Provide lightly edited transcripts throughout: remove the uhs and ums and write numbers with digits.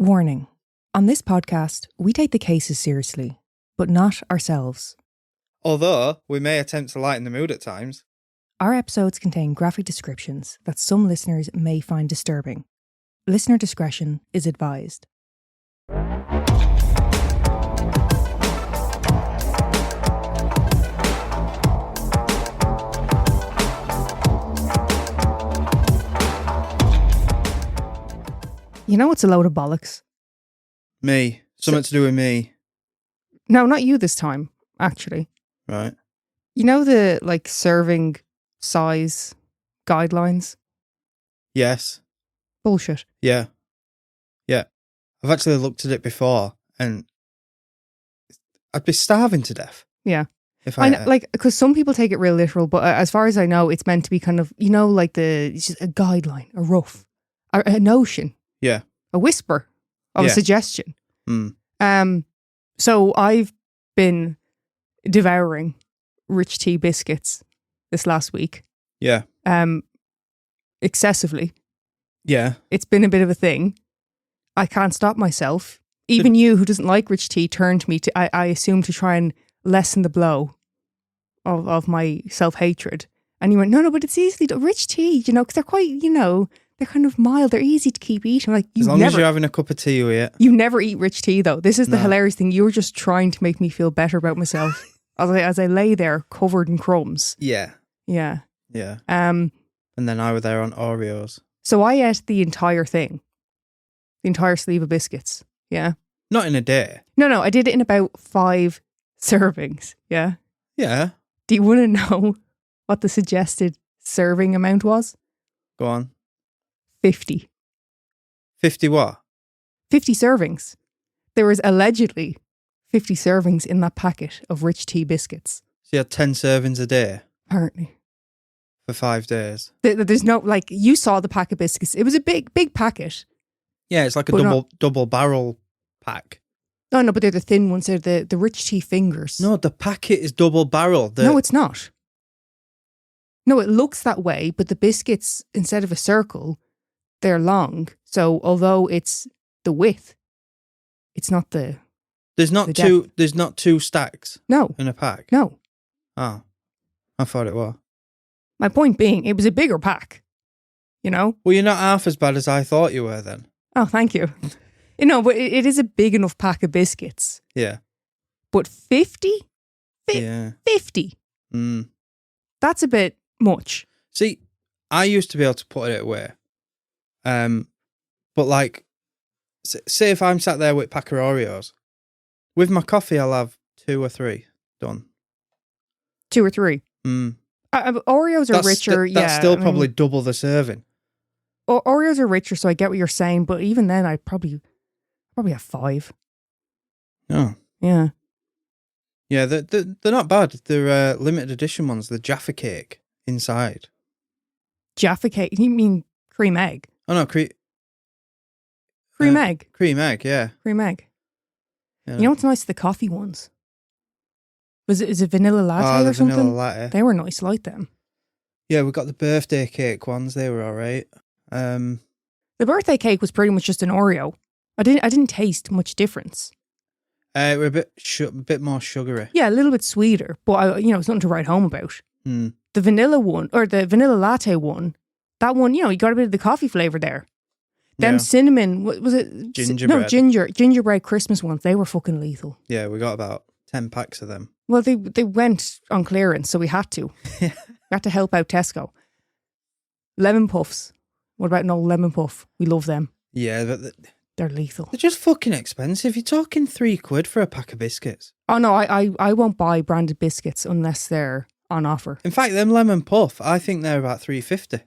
Warning. On this podcast, we take the cases seriously, but not ourselves. Although, we may attempt to lighten the mood at times. Our episodes contain graphic descriptions that some listeners may find disturbing. Listener discretion is advised. You know what's a load of bollocks? Me. Something to do with me. No, not you this time, actually. Right. You know the, serving size guidelines? Yes. Bullshit. Yeah. Yeah. I've actually looked at it before and I'd be starving to death. Yeah. If I know, because some people take it real literal, but as far as I know, it's meant to be kind of, it's just a guideline, a rough, a notion. Yeah. A whisper of a suggestion. Mm. So I've been devouring rich tea biscuits this last week. Yeah. Excessively. Yeah. It's been a bit of a thing. I can't stop myself. Even you, who doesn't like rich tea, turned to me I assume to try and lessen the blow of my self-hatred. And you went, no, but it's easily done. Rich tea, because they're quite, they're kind of mild. They're easy to keep eating. Like, as long as you're having a cup of tea with it. You never eat rich tea, though. This is the hilarious thing. You were just trying to make me feel better about myself as I lay there covered in crumbs. Yeah. Yeah. Yeah. And then I were there on Oreos. So I ate the entire thing. The entire sleeve of biscuits. Yeah. Not in a day. No. I did it in about 5 servings. Yeah. Yeah. Do you want to know what the suggested serving amount was? Go on. 50. 50 what? 50 servings. There was allegedly 50 servings in that packet of rich tea biscuits. So you had 10 servings a day? Apparently. For 5 days? There's no, you saw the pack of biscuits. It was a big packet. Yeah, it's like a double barrel pack. Oh, no, but they're the thin ones. They're the rich tea fingers. No, the packet is double barrel. No, it's not. No, it looks that way, but the biscuits, instead of a circle, they're long. So although it's the width, it's not the There's not two depth. There's not 2 stacks No. in a pack? No. Oh. I thought it was. My point being, it was a bigger pack. Well, you're not half as bad as I thought you were then. Oh, thank you. But it is a big enough pack of biscuits. Yeah. But 50? Yeah. 50? That's a bit much. See, I used to be able to put it away. But say if I'm sat there with a pack of Oreos, with my coffee I'll have 2 or 3 done. 2 or 3? Oreos are richer. That's still probably double the serving. Oreos are richer, so I get what you're saying, but even then I probably have 5. Oh. Yeah. Yeah, they're not bad. They're limited edition ones. The Jaffa cake inside. Jaffa cake? You mean cream egg? Oh no, cream egg. Cream egg, yeah. Cream egg. Yeah. You know what's nice? The coffee ones. Is it vanilla latte or something? Vanilla latte. They were nice, I like them. Yeah, we got the birthday cake ones. They were all right. The birthday cake was pretty much just an Oreo. I didn't taste much difference. We're a bit more sugary. Yeah, a little bit sweeter, but it's nothing to write home about. Mm. The vanilla one, or the vanilla latte one, that one, you got a bit of the coffee flavour there. Them cinnamon, what was it? Gingerbread. No, gingerbread Christmas ones, they were fucking lethal. Yeah, we got about 10 packs of them. Well, they went on clearance, so we had to. We had to help out Tesco. Lemon puffs. What about an old lemon puff? We love them. Yeah, but they're lethal. They're just fucking expensive. You're talking £3 for a pack of biscuits. Oh no, I won't buy branded biscuits unless they're on offer. In fact, them lemon puff, I think they're about £3.50.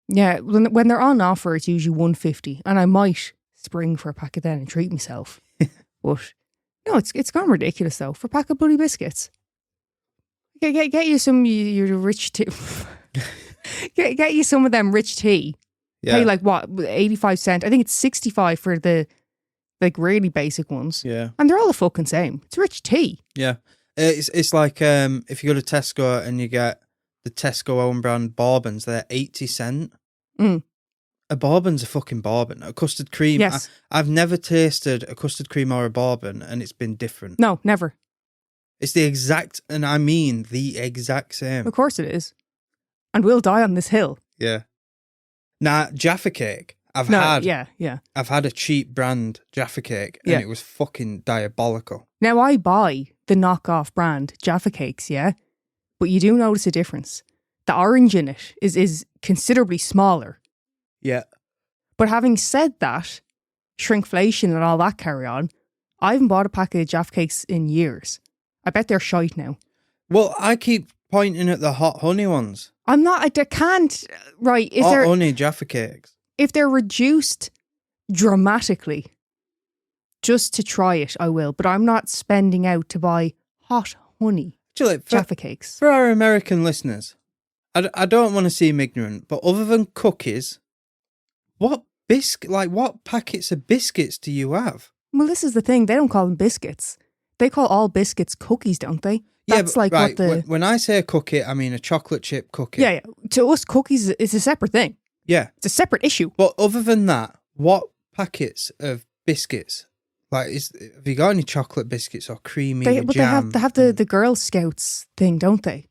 Yeah, when they're on offer, it's usually £1.50, and I might spring for a packet then and treat myself. But no, it's gone ridiculous though for a pack of bloody biscuits. Get you some your rich tea. get you some of them rich tea. Yeah. Pay 85 cents. I think it's 65 for the really basic ones. Yeah. And they're all the fucking same. It's rich tea. Yeah. It's like if you go to Tesco and you get the Tesco own brand bourbons, they're 80 cents. Mm. a bourbon's a fucking bourbon. A custard cream. Yes. I've never tasted a custard cream or a bourbon and it's been different. No, never. It's the exact, and I mean the exact same. Of course it is. And we'll die on this hill. Yeah. Now, Jaffa cake. I've had a cheap brand Jaffa cake and it was fucking diabolical. Now I buy the knockoff brand Jaffa cakes, yeah? But you do notice a difference. The orange in it is considerably smaller. Yeah. But having said that, shrinkflation and all that carry on, I haven't bought a packet of Jaffa cakes in years. I bet they're shite now. Well, I keep pointing at the hot honey ones. I'm not, I can't, right. Hot honey Jaffa cakes. If they're reduced dramatically, just to try it, I will. But I'm not spending out to buy hot honey Jaffa cakes. For our American listeners, I don't want to seem ignorant, but other than cookies, what packets of biscuits do you have? Well, this is the thing. They don't call them biscuits. They call all biscuits cookies, don't they? That's when I say a cookie, I mean a chocolate chip cookie. Yeah. To us, cookies is a separate thing. Yeah. It's a separate issue. But other than that, what packets of biscuits? Like, have you got any chocolate biscuits or creamy jam? They have the Girl Scouts thing, don't they?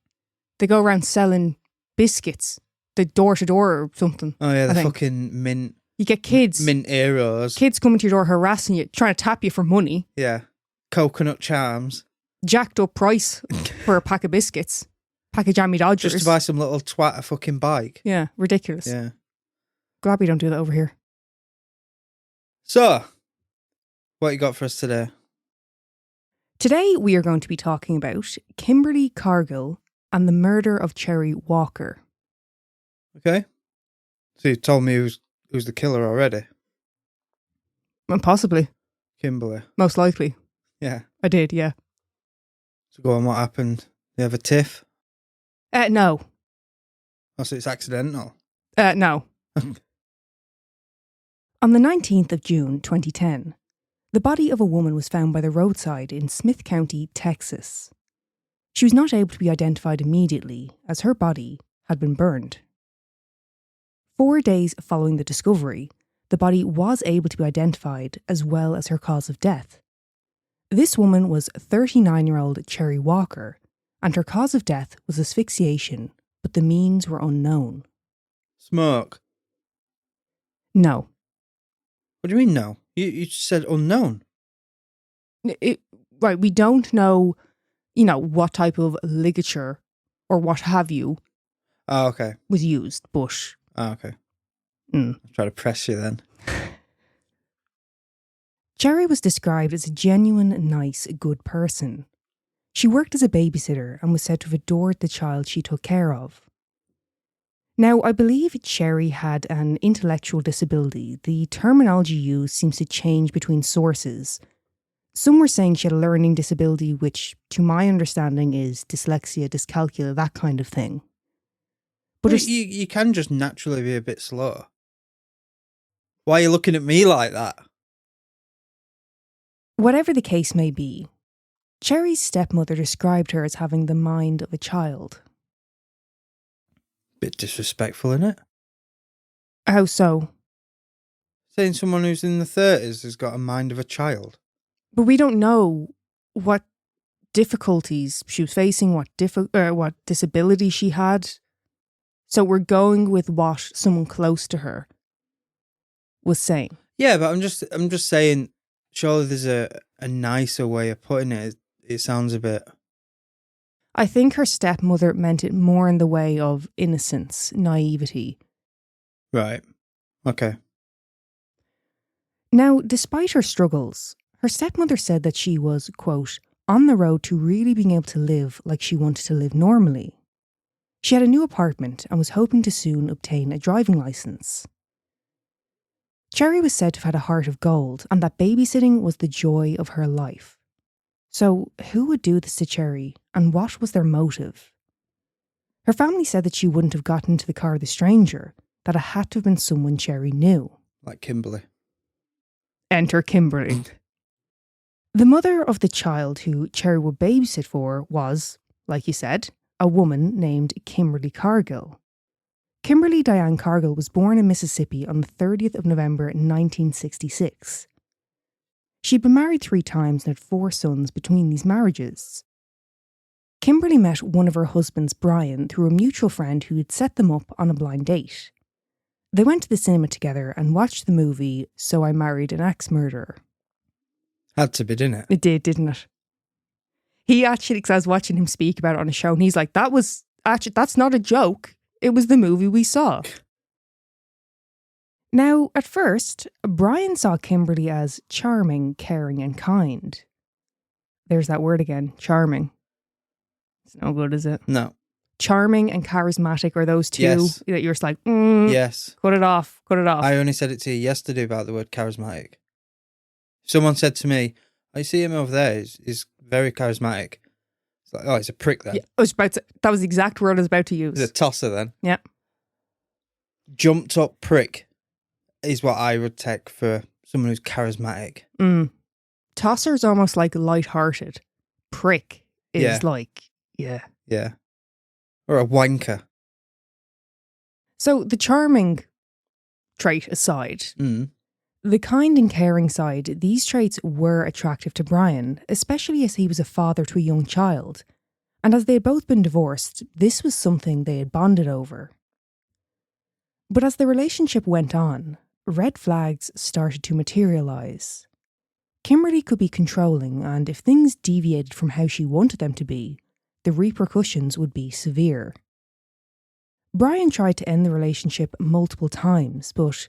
They go around selling biscuits, the door to door or something. Oh yeah, the fucking mint. You get kids. Mint Aeros. Kids coming to your door harassing you, trying to tap you for money. Yeah. Coconut charms. Jacked up price for a pack of biscuits. Pack of Jammy Dodgers. Just to buy some little twat a fucking bike. Yeah, ridiculous. Yeah. Glad we don't do that over here. So, what you got for us today? Today we are going to be talking about Kimberly Cargill and the murder of Cherry Walker. Okay. So you told me who's the killer already? Possibly. Kimberly. Most likely. Yeah. I did, yeah. So go on, what happened? They have a tiff? No. Oh, so it's accidental? No. On the 19th of June 2010, the body of a woman was found by the roadside in Smith County, Texas. She was not able to be identified immediately as her body had been burned. 4 days following the discovery, the body was able to be identified as well as her cause of death. This woman was 39-year-old Cherry Walker, and her cause of death was asphyxiation, but the means were unknown. Smoke? No. What do you mean no? You just said unknown. Right, we don't know, what type of ligature or what have you was used, but... Oh, okay. I'll try to press you then. Cherry was described as a genuine, nice, good person. She worked as a babysitter and was said to have adored the child she took care of. Now, I believe Cherry had an intellectual disability. The terminology used seems to change between sources. Some were saying she had a learning disability, which, to my understanding, is dyslexia, dyscalculia, that kind of thing. But you can just naturally be a bit slow. Why are you looking at me like that? Whatever the case may be, Cherry's stepmother described her as having the mind of a child. Bit disrespectful, isn't it? How so? Saying someone who's in the 30s has got a mind of a child. But we don't know what difficulties she was facing, what disability she had. So we're going with what someone close to her was saying. Yeah, but I'm just saying, surely there's a nicer way of putting it. It sounds a bit... I think her stepmother meant it more in the way of innocence, naivety. Right. Okay. Now, despite her struggles, her stepmother said that she was, quote, on the road to really being able to live like she wanted to live normally. She had a new apartment and was hoping to soon obtain a driving licence. Cherry was said to have had a heart of gold and that babysitting was the joy of her life. So, who would do this to Cherry, and what was their motive? Her family said that she wouldn't have gotten into the car with a stranger, that it had to have been someone Cherry knew. Like Kimberly. Enter Kimberly. The mother of the child who Cherry would babysit for was, like you said, a woman named Kimberly Cargill. Kimberly Diane Cargill was born in Mississippi on the 30th of November 1966. She'd been married 3 times and had 4 sons between these marriages. Kimberly met one of her husbands, Brian, through a mutual friend who had set them up on a blind date. They went to the cinema together and watched the movie So I Married an Axe-Murderer. Had to be, didn't it? It did, didn't it? He actually, because I was watching him speak about it on a show, and he's like, that's not a joke. It was the movie we saw. Now, at first, Brian saw Kimberly as charming, caring and kind. There's that word again, charming. It's no good, is it? No. Charming and charismatic are those two that you're just like, yes. Cut it off. I only said it to you yesterday about the word charismatic. Someone said to me, I see him over there, he's very charismatic. It's like, oh, he's a prick then. Yeah, that was the exact word I was about to use. He's a tosser then. Yeah. Jumped up prick is what I would take for someone who's charismatic. Tosser's almost like light-hearted. Prick is Yeah. Or a wanker. So the charming trait aside, the kind and caring side, these traits were attractive to Brian, especially as he was a father to a young child. And as they had both been divorced, this was something they had bonded over. But as the relationship went on, red flags started to materialise. Kimberly could be controlling, and if things deviated from how she wanted them to be, the repercussions would be severe. Brian tried to end the relationship multiple times, but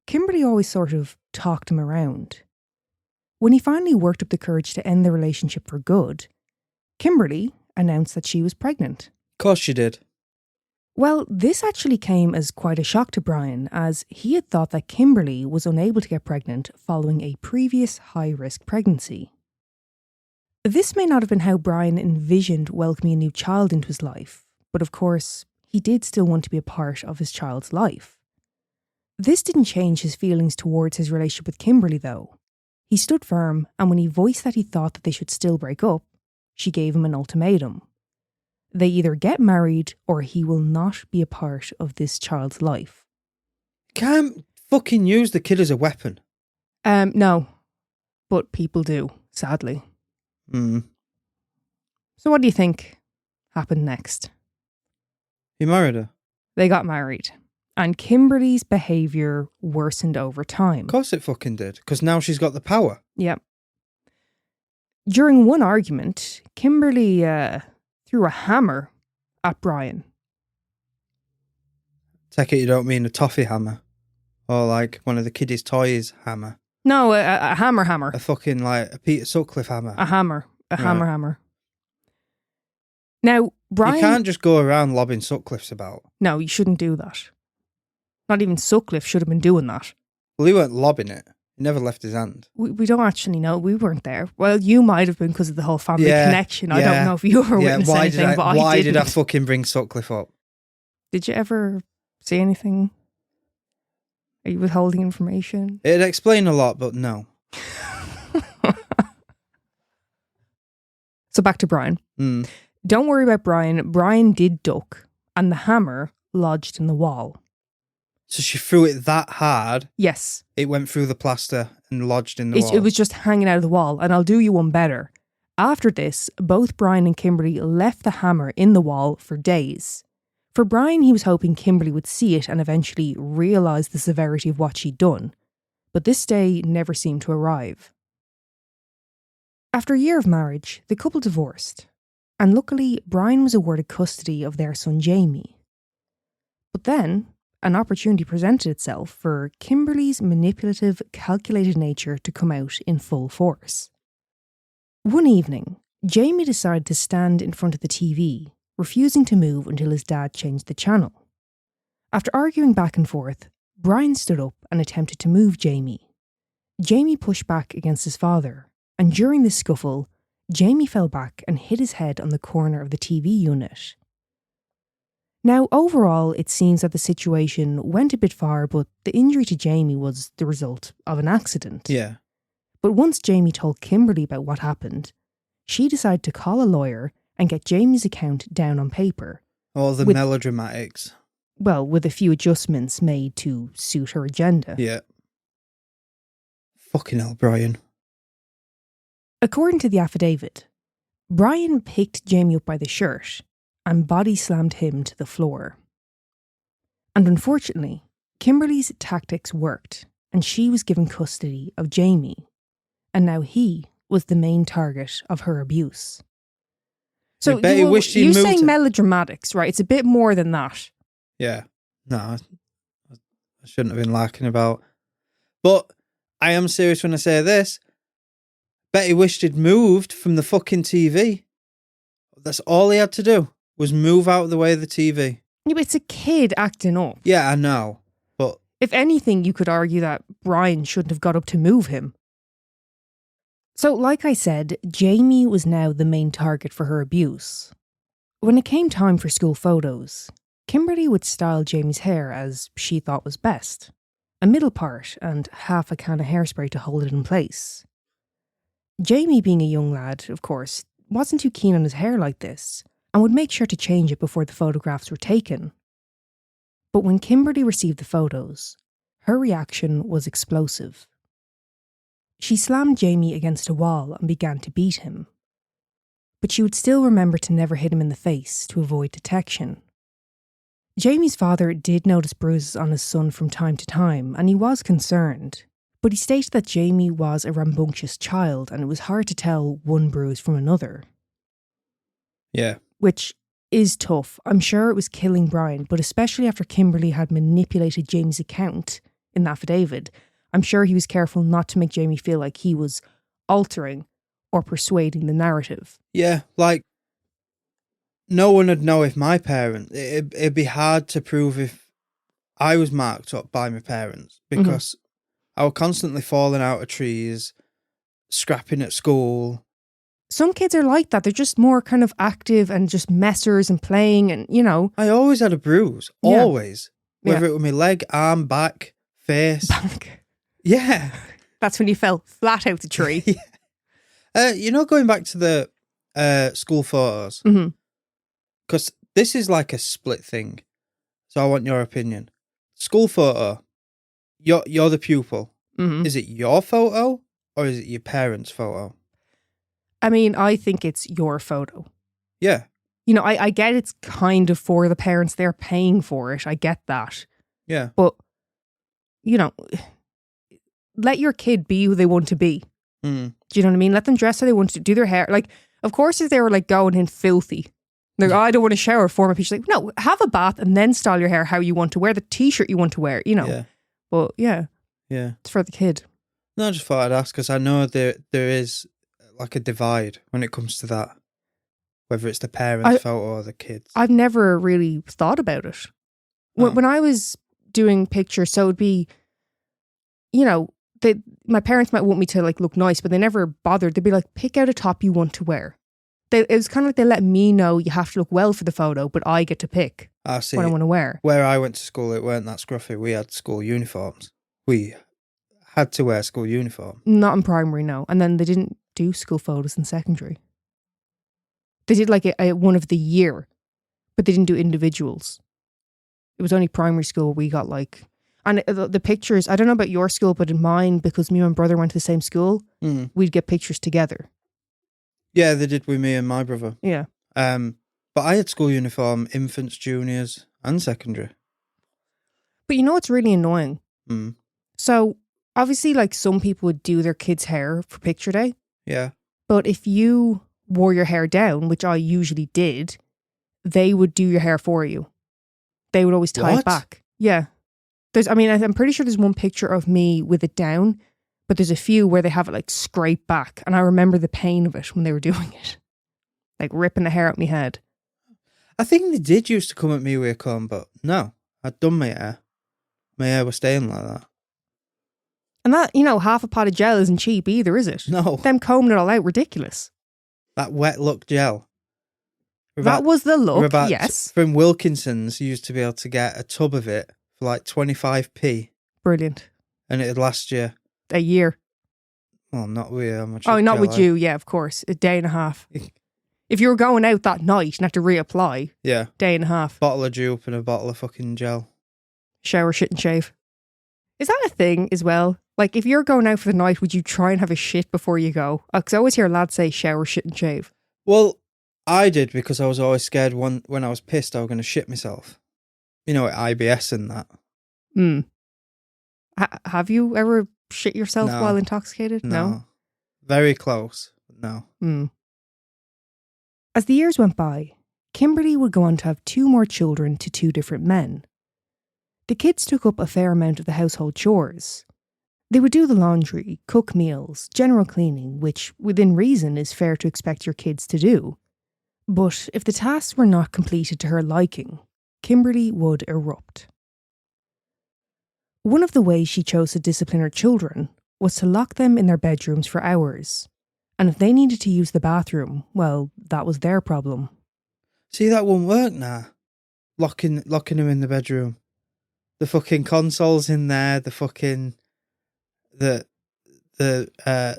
Kimberly always sort of talked him around. When he finally worked up the courage to end the relationship for good, Kimberly announced that she was pregnant. Of course she did. Well, this actually came as quite a shock to Brian, as he had thought that Kimberly was unable to get pregnant following a previous high-risk pregnancy. This may not have been how Brian envisioned welcoming a new child into his life, but of course, he did still want to be a part of his child's life. This didn't change his feelings towards his relationship with Kimberly, though. He stood firm, and when he voiced that he thought that they should still break up, she gave him an ultimatum. They either get married or he will not be a part of this child's life. Can't fucking use the kid as a weapon. No. But people do, sadly. So what do you think happened next? He married her. They got married. And Kimberly's behaviour worsened over time. Of course it fucking did, because now she's got the power. Yep. During one argument, Kimberly threw a hammer at Brian. Take it you don't mean a toffee hammer? Or like one of the kiddies' toys hammer? No, a hammer. A fucking like a Peter Sutcliffe hammer? A hammer. Hammer. Now, Brian... You can't just go around lobbing Sutcliffes about. No, you shouldn't do that. Not even Sutcliffe should have been doing that. Well, he weren't lobbing it. He never left his hand. We don't actually know. We weren't there. Well, you might have been because of the whole family connection. I don't know if you were witnessing anything, but I didn't. Why did I fucking bring Sutcliffe up? Did you ever see anything? Are you withholding information? It'd explain a lot, but no. So back to Brian. Don't worry about Brian. Brian did duck, and the hammer lodged in the wall. So she threw it that hard? Yes. It went through the plaster and lodged in the wall? It was just hanging out of the wall, and I'll do you one better. After this, both Brian and Kimberly left the hammer in the wall for days. For Brian, he was hoping Kimberly would see it and eventually realise the severity of what she'd done. But this day never seemed to arrive. After a year of marriage, the couple divorced. And luckily, Brian was awarded custody of their son Jamie. But then, an opportunity presented itself for Kimberly's manipulative, calculated nature to come out in full force. One evening, Jamie decided to stand in front of the TV, refusing to move until his dad changed the channel. After arguing back and forth, Brian stood up and attempted to move Jamie. Jamie pushed back against his father, and during this scuffle, Jamie fell back and hit his head on the corner of the TV unit. Now, overall, it seems that the situation went a bit far, but the injury to Jamie was the result of an accident. Yeah. But once Jamie told Kimberly about what happened, she decided to call a lawyer and get Jamie's account down on paper. All the melodramatics. Well, with a few adjustments made to suit her agenda. Yeah. Fucking hell, Brian. According to the affidavit, Brian picked Jamie up by the shirt and body slammed him to the floor. And unfortunately, Kimberly's tactics worked and she was given custody of Jamie. And now he was the main target of her abuse. So you're saying melodramatics, right? It's a bit more than that. Yeah. No, I shouldn't have been lacking about. But I am serious when I say this. Bet he wished he'd moved from the fucking TV. That's all he had to do, was move out of the way of the TV. Yeah, but it's a kid acting up. Yeah, I know. But if anything, you could argue that Brian shouldn't have got up to move him. So, like I said, Jamie was now the main target for her abuse. When it came time for school photos, Kimberly would style Jamie's hair as she thought was best. A middle part and half a can of hairspray to hold it in place. Jamie, being a young lad, of course, wasn't too keen on his hair like this and would make sure to change it before the photographs were taken. But when Kimberly received the photos, her reaction was explosive. She slammed Jamie against a wall and began to beat him. But she would still remember to never hit him in the face to avoid detection. Jamie's father did notice bruises on his son from time to time, and he was concerned. But he stated that Jamie was a rambunctious child and it was hard to tell one bruise from another. Yeah. Which is tough. I'm sure it was killing Brian, but especially after Kimberly had manipulated Jamie's account in the affidavit, I'm sure he was careful not to make Jamie feel like he was altering or persuading the narrative. Yeah, like, no one would know if my parents... It'd be hard to prove if I was marked up by my parents, because I was constantly falling out of trees, scrapping at school. Some kids are like that. They're just more kind of active and just messers and playing and, you know. I always had a bruise. Always. Yeah. Whether it was my leg, arm, back, face. Back. Yeah. That's when you fell flat out the tree. Yeah. Going back to the school photos, because this is like a split thing. So I want your opinion. School photo, you're the pupil. Is it your photo or is it your parents' photo? I mean, I think it's your photo. Yeah. I get it's kind of for the parents. They're paying for it. I get that. Yeah. But, let your kid be who they want to be. Do you know what I mean? Let them dress how they want to, do their hair. Like, of course, if they were like going in filthy, like, I don't want to shower for my picture. Like, no, have a bath and then style your hair how you want to wear the t-shirt you want to wear, Yeah. But yeah. Yeah. It's for the kid. No, I just thought I'd ask because I know there is like a divide when it comes to that. Whether it's the parents' photo or the kids. I've never really thought about it. When I was doing pictures, so it would be, my parents might want me to like look nice, but they never bothered. They'd be like, pick out a top you want to wear. It was kind of like they let me know you have to look well for the photo, but I get to pick what I want to wear. Where I went to school, it weren't that scruffy. We had school uniforms. We had to wear school uniform. Not in primary, no. And then they didn't do school photos in secondary. They did like a one of the year, but they didn't do individuals. It was only primary school we got like... And the pictures, I don't know about your school, but in mine, because me and my brother went to the same school, we'd get pictures together. Yeah, they did with me and my brother. Yeah. But I had school uniform, infants, juniors, and secondary. But it's really annoying? So, obviously, like, some people would do their kids' hair for picture day. Yeah. But if you wore your hair down, which I usually did, they would do your hair for you. They would always tie it back. Yeah. I'm pretty sure there's one picture of me with it down, but there's a few where they have it like scraped back. And I remember the pain of it when they were doing it. Like ripping the hair out my head. I think they did used to come at me with a comb, but no, I'd done my hair. My hair was staying like that. And that, half a pot of gel isn't cheap either, is it? No. Them combing it all out, ridiculous. That wet look gel. That was the look, yes. From Wilkinson's, you used to be able to get a tub of it for like 25p. Brilliant. And it'd last you... a year. Well, not with how much. Oh, not with you, yeah, of course. A day and a half. If you were going out that night and had to reapply, Yeah. day and a half. Bottle of jupe and a bottle of fucking gel. Shower, shit and shave. Is that a thing as well? Like, if you're going out for the night, would you try and have a shit before you go? Because I always hear lads say shower, shit and shave. Well, I did because I was always scared when I was pissed I was going to shit myself. You know, at IBS and that. Have you ever shit yourself No. while intoxicated? No? Very close. No. As the years went by, Kimberly would go on to have 2 more children to 2 different men. The kids took up a fair amount of the household chores. They would do the laundry, cook meals, general cleaning, which, within reason, is fair to expect your kids to do. But if the tasks were not completed to her liking, Kimberly would erupt. One of the ways she chose to discipline her children was to lock them in their bedrooms for hours. And if they needed to use the bathroom, well, that was their problem. See, that won't work now. Locking them in the bedroom. The fucking console's in there, the fucking... The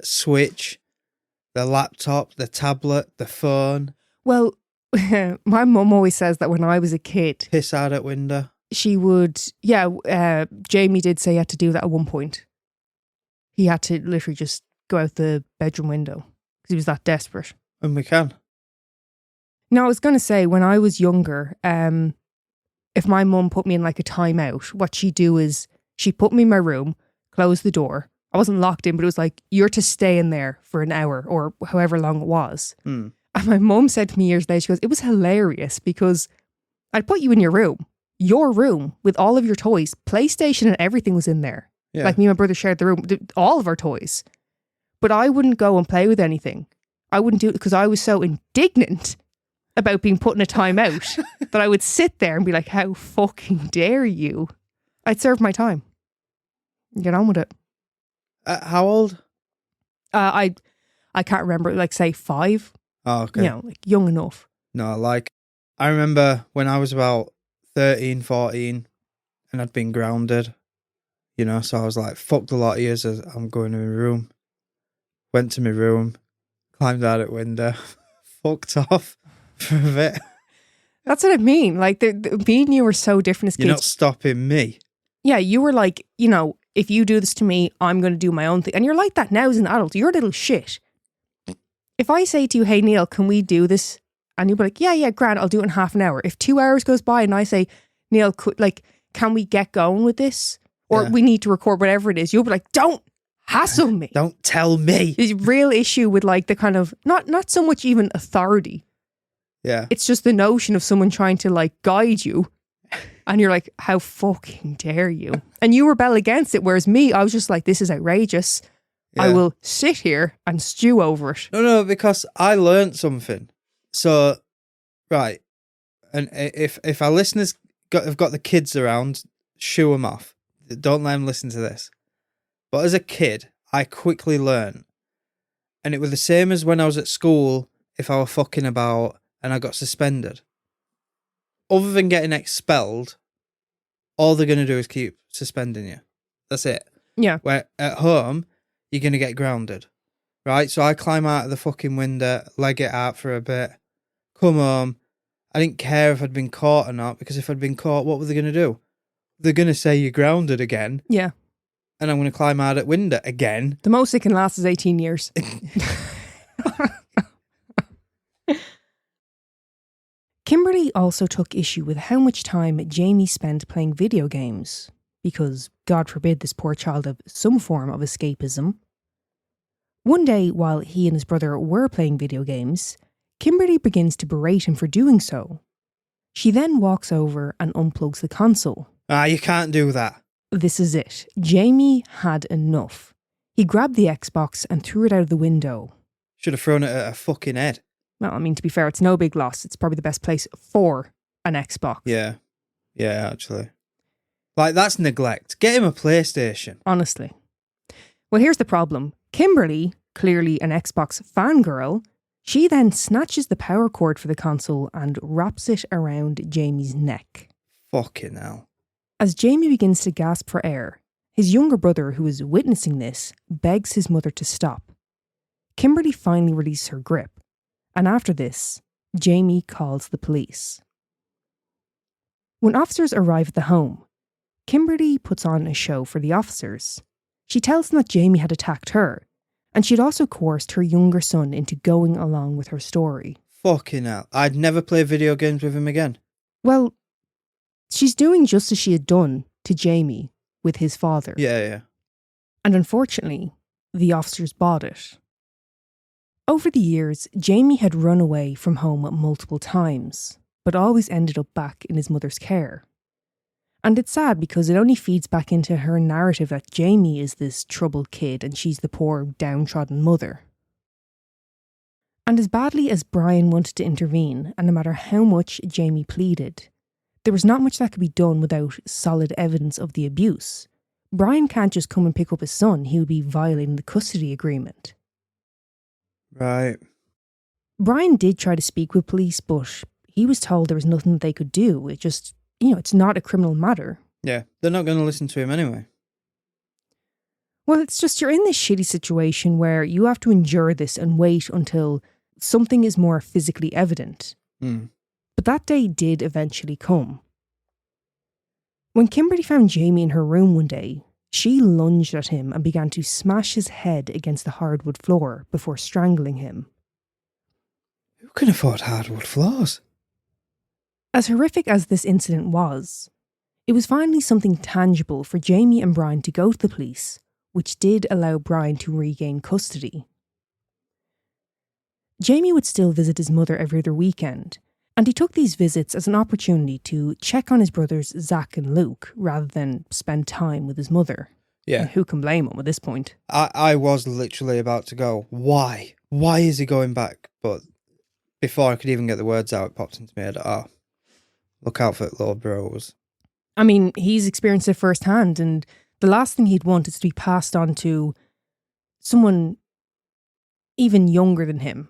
switch, the laptop, the tablet, the phone. Well, my mum always says that when I was a kid... Piss out at window. She would... Yeah, Jamie did say he had to do that at one point. He had to literally just go out the bedroom window because he was that desperate. And we can. No, I was going to say, when I was younger, if my mum put me in like a timeout, what she'd do is she'd put me in my room, close the door. I wasn't locked in, but it was like, you're to stay in there for an hour or however long it was. And my mum said to me years later, she goes, it was hilarious because I'd put you in your room with all of your toys, PlayStation and everything was in there. Yeah. Like me and my brother shared the room, all of our toys. But I wouldn't go and play with anything. I wouldn't do it because I was so indignant about being put in a timeout that I would sit there and be like, how fucking dare you? I'd serve my time. Get on with it. How old? I can't remember, like say 5. Oh, okay. You know, like young enough. No, like I remember when I was about 13, 14 and I'd been grounded, you know, so I was like, fuck the lot of years, I'm going to my room. Went to my room, climbed out at window, fucked off for a bit. That's what I mean. Like, me and you were so different as kids. You're not stopping me. Yeah, you were like, you know, if you do this to me, I'm going to do my own thing. And you're like that now as an adult. You're a little shit. If I say to you, hey, Neil, can we do this? And you'll be like, yeah, grand, I'll do it in half an hour. If 2 hours goes by and I say, Neil, can we get going with this? Or we need to record whatever it is. You'll be like, don't hassle me. Don't tell me. There's a real issue with like the kind of, not so much even authority. Yeah. It's just the notion of someone trying to like guide you. And you're like, how fucking dare you? And you rebel against it. Whereas me, I was just like, this is outrageous. Yeah. I will sit here and stew over it. No, because I learned something. So, right. And if our listeners have got the kids around, shoo them off. Don't let them listen to this. But as a kid, I quickly learned. And it was the same as when I was at school, if I were fucking about and I got suspended. Other than getting expelled, all they're going to do is keep suspending you. That's it. Yeah. Where at home, you're going to get grounded. Right? So I climb out of the fucking window, leg it out for a bit, come home. I didn't care if I'd been caught or not, because if I'd been caught, what were they going to do? They're going to say you're grounded again. Yeah. And I'm going to climb out at window again. The most it can last is 18 years. Kimberly also took issue with how much time Jamie spent playing video games, because, God forbid, this poor child have some form of escapism. One day, while he and his brother were playing video games, Kimberly begins to berate him for doing so. She then walks over and unplugs the console. You can't do that. This is it. Jamie had enough. He grabbed the Xbox and threw it out of the window. Should have thrown it at a fucking head. Well, I mean, to be fair, it's no big loss. It's probably the best place for an Xbox. Yeah. Yeah, actually. Like, that's neglect. Get him a PlayStation. Honestly. Well, here's the problem. Kimberly, clearly an Xbox fangirl, she then snatches the power cord for the console and wraps it around Jamie's neck. Fucking hell. As Jamie begins to gasp for air, his younger brother, who is witnessing this, begs his mother to stop. Kimberly finally releases her grip, And after this, Jamie calls the police. When officers arrive at the home, Kimberly puts on a show for the officers. She tells them that Jamie had attacked her, and she'd also coerced her younger son into going along with her story. Fucking hell. I'd never play video games with him again. Well, she's doing just as she had done to Jamie with his father. Yeah. And unfortunately, the officers bought it. Over the years, Jamie had run away from home multiple times, but always ended up back in his mother's care. And it's sad because it only feeds back into her narrative that Jamie is this troubled kid and she's the poor, downtrodden mother. And as badly as Brian wanted to intervene, and no matter how much Jamie pleaded, there was not much that could be done without solid evidence of the abuse. Brian can't just come and pick up his son, he would be violating the custody agreement. Right. Brian did try to speak with police, but he was told there was nothing that they could do. It just, it's not a criminal matter. Yeah, they're not going to listen to him anyway. Well, it's just you're in this shitty situation where you have to endure this and wait until something is more physically evident. But that day did eventually come. When Kimberly found Jamie in her room one day, she lunged at him and began to smash his head against the hardwood floor before strangling him. Who can afford hardwood floors? As horrific as this incident was, it was finally something tangible for Jamie and Brian to go to the police, which did allow Brian to regain custody. Jamie would still visit his mother every other weekend, and he took these visits as an opportunity to check on his brothers Zach and Luke rather than spend time with his mother. Yeah. And who can blame him at this point? I was literally about to go, why? Why is he going back? But before I could even get the words out, it popped into my head, look out for little bros. I mean, he's experienced it firsthand, and the last thing he'd want is to be passed on to someone even younger than him.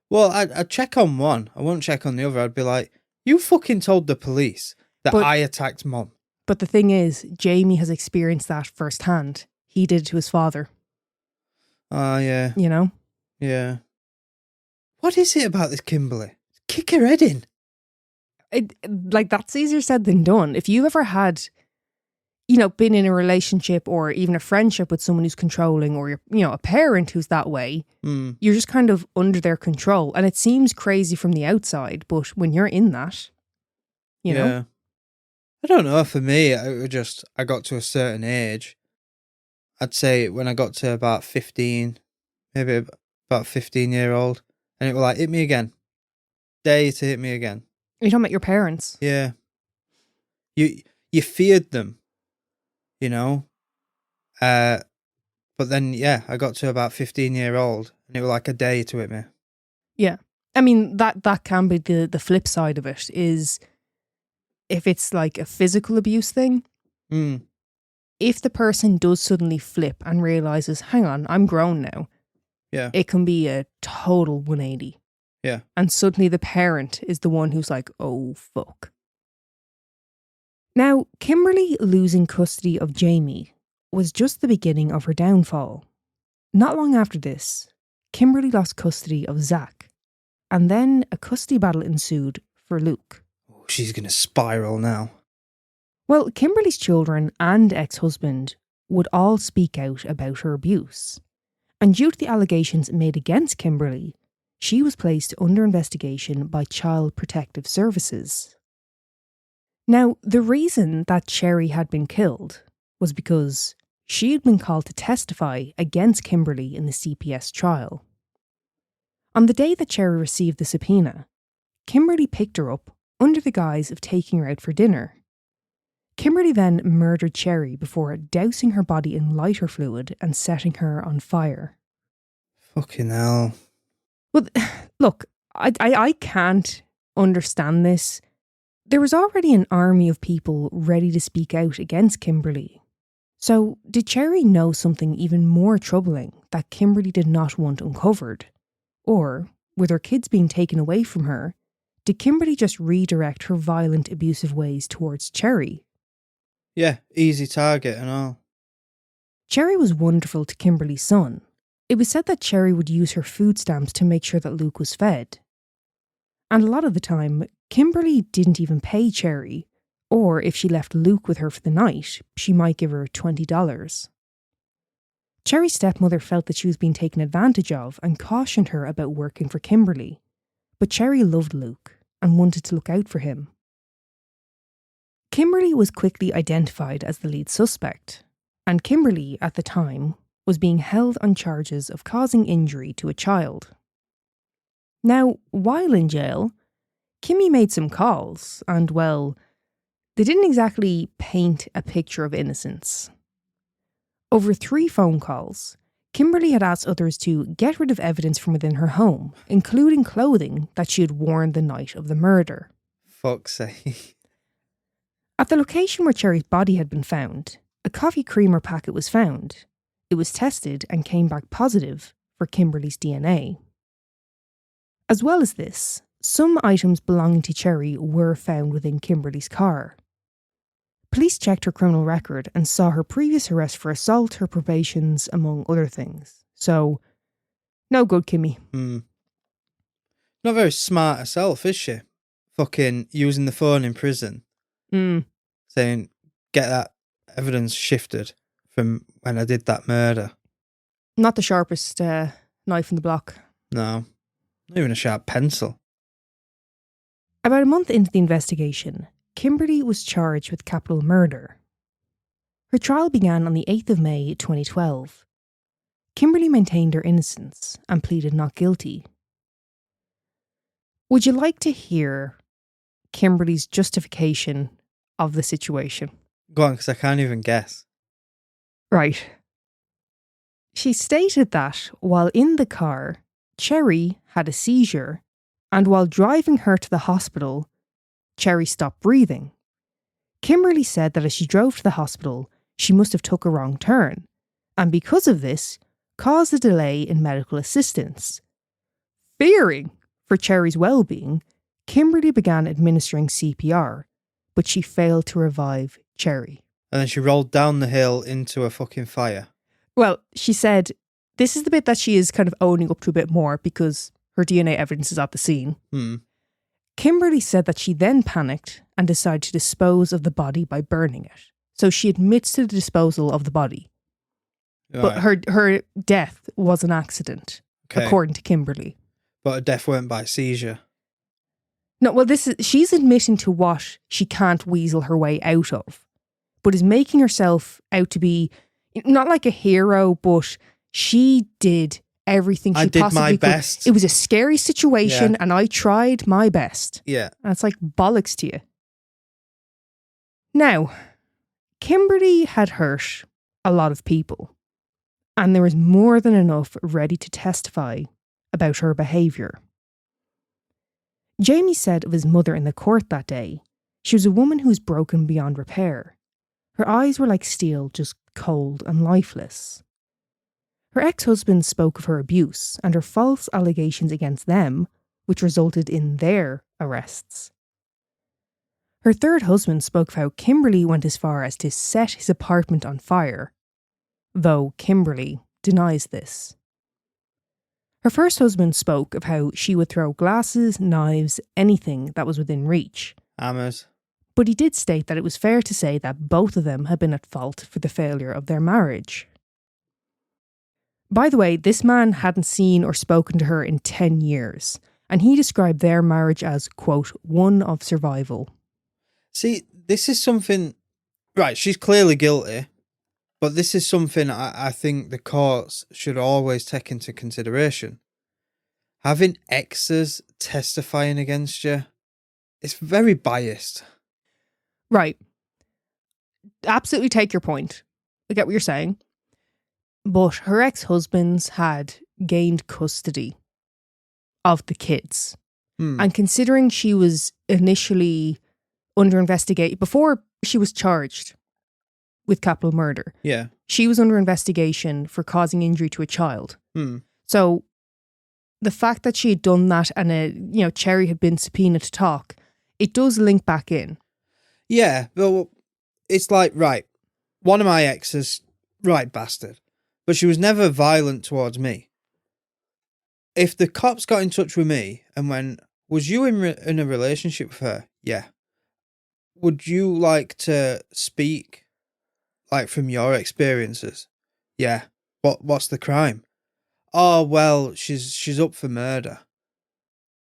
Well, I'd check on one. I wouldn't check on the other. I'd be like, you fucking told the police that I attacked Mom. But the thing is, Jamie has experienced that firsthand. He did it to his father. Yeah. You know? Yeah. What is it about this Kimberly? Kick her head in. That's easier said than done. If you've ever had, been in a relationship or even a friendship with someone who's controlling, or you're, a parent who's that way, you're just kind of under their control. And it seems crazy from the outside, but when you're in that, you know. I don't know. For me, I got to a certain age. I'd say when I got to about 15, maybe about 15-year-old, and it was like, hit me again. Dare you to hit me again. You're talking about your parents? Yeah. You feared them, but then, I got to about 15-year-old, and it was like, a dare you to hit me. Yeah. I mean, that can be the flip side of it, is if it's like a physical abuse thing, if the person does suddenly flip and realises, hang on, I'm grown now, it can be a total 180. Yeah. And suddenly the parent is the one who's like, oh, fuck. Now, Kimberly losing custody of Jamie was just the beginning of her downfall. Not long after this, Kimberly lost custody of Zach, and then a custody battle ensued for Luke. Oh, she's going to spiral now. Well, Kimberly's children and ex-husband would all speak out about her abuse. And due to the allegations made against Kimberly, she was placed under investigation by Child Protective Services. Now, the reason that Cherry had been killed was because she had been called to testify against Kimberly in the CPS trial. On the day that Cherry received the subpoena, Kimberly picked her up under the guise of taking her out for dinner. Kimberly then murdered Cherry before dousing her body in lighter fluid and setting her on fire. Fucking hell. Well, look, I can't understand this. There was already an army of people ready to speak out against Kimberly. So, did Cherry know something even more troubling that Kimberly did not want uncovered? Or, with her kids being taken away from her, did Kimberly just redirect her violent, abusive ways towards Cherry? Yeah, easy target and all. Cherry was wonderful to Kimberly's son. It was said that Cherry would use her food stamps to make sure that Luke was fed, And a lot of the time, Kimberly didn't even pay Cherry, or if she left Luke with her for the night, she might give her $20. Cherry's stepmother felt that she was being taken advantage of and cautioned her about working for Kimberly. But Cherry loved Luke and wanted to look out for him. Kimberly was quickly identified as the lead suspect, and Kimberly, at the time, was being held on charges of causing injury to a child. Now, while in jail, Kimmy made some calls, and well, they didn't exactly paint a picture of innocence. Over 3 phone calls, Kimberly had asked others to get rid of evidence from within her home, including clothing that she had worn the night of the murder. Fuck's sake. At the location where Cherry's body had been found, a coffee creamer packet was found. It was tested and came back positive for Kimberly's DNA. As well as this, some items belonging to Cherry were found within Kimberly's car. Police checked her criminal record and saw her previous arrest for assault, her probations, among other things. So, no good, Kimmy. Not very smart herself, is she? Fucking using the phone in prison. Saying, get that evidence shifted from when I did that murder. Not the sharpest knife in the block. No, not even a sharp pencil. About a month into the investigation, Kimberly was charged with capital murder. Her trial began on the 8th of May 2012. Kimberly maintained her innocence and pleaded not guilty. Would you like to hear Kimberly's justification of the situation? Go on, because I can't even guess. Right. She stated that while in the car, Cherry had a seizure, and while driving her to the hospital, Cherry stopped breathing. Kimberly said that as she drove to the hospital, she must have took a wrong turn, and because of this, caused a delay in medical assistance. Fearing for Cherry's well-being, Kimberly began administering CPR, but she failed to revive Cherry. And then she rolled down the hill into a fucking fire. Well, she said this is the bit that she is kind of owning up to a bit more because her DNA evidence is at the scene. Kimberly said that she then panicked and decided to dispose of the body by burning it. So she admits to the disposal of the body. But her death was an accident, according to Kimberly. But her death weren't by seizure. No, well, she's admitting to what she can't weasel her way out of, but is making herself out to be not like a hero, but she did everything she possibly could. I did my best. It was a scary situation and I tried my best. Yeah. And it's like bollocks to you. Now, Kimberly had hurt a lot of people, and there was more than enough ready to testify about her behaviour. Jamie said of his mother in the court that day, she was a woman who was broken beyond repair. Her eyes were like steel, just cold and lifeless. Her ex-husband spoke of her abuse and her false allegations against them, which resulted in their arrests. Her third husband spoke of how Kimberly went as far as to set his apartment on fire, though Kimberly denies this. Her first husband spoke of how she would throw glasses, knives, anything that was within reach. Hammers. But he did state that it was fair to say that both of them had been at fault for the failure of their marriage. By the way, this man hadn't seen or spoken to her in 10 years, and he described their marriage as, quote, one of survival. See, this is something... Right, she's clearly guilty, but this is something I think the courts should always take into consideration. Having exes testifying against you, it's very biased. Right. Absolutely take your point. I get what you're saying. But her ex-husbands had gained custody of the kids. And considering she was initially under investigation, before she was charged with capital murder, she was under investigation for causing injury to a child. So the fact that she had done that and Cherry had been subpoenaed to talk, it does link back in. Yeah, well, it's like, right, one of my exes, right bastard, but she was never violent towards me. If the cops got in touch with me and went, Was you in a relationship with her? Yeah. Would you like to speak, like, from your experiences? Yeah. What's the crime? Oh, well, she's up for murder.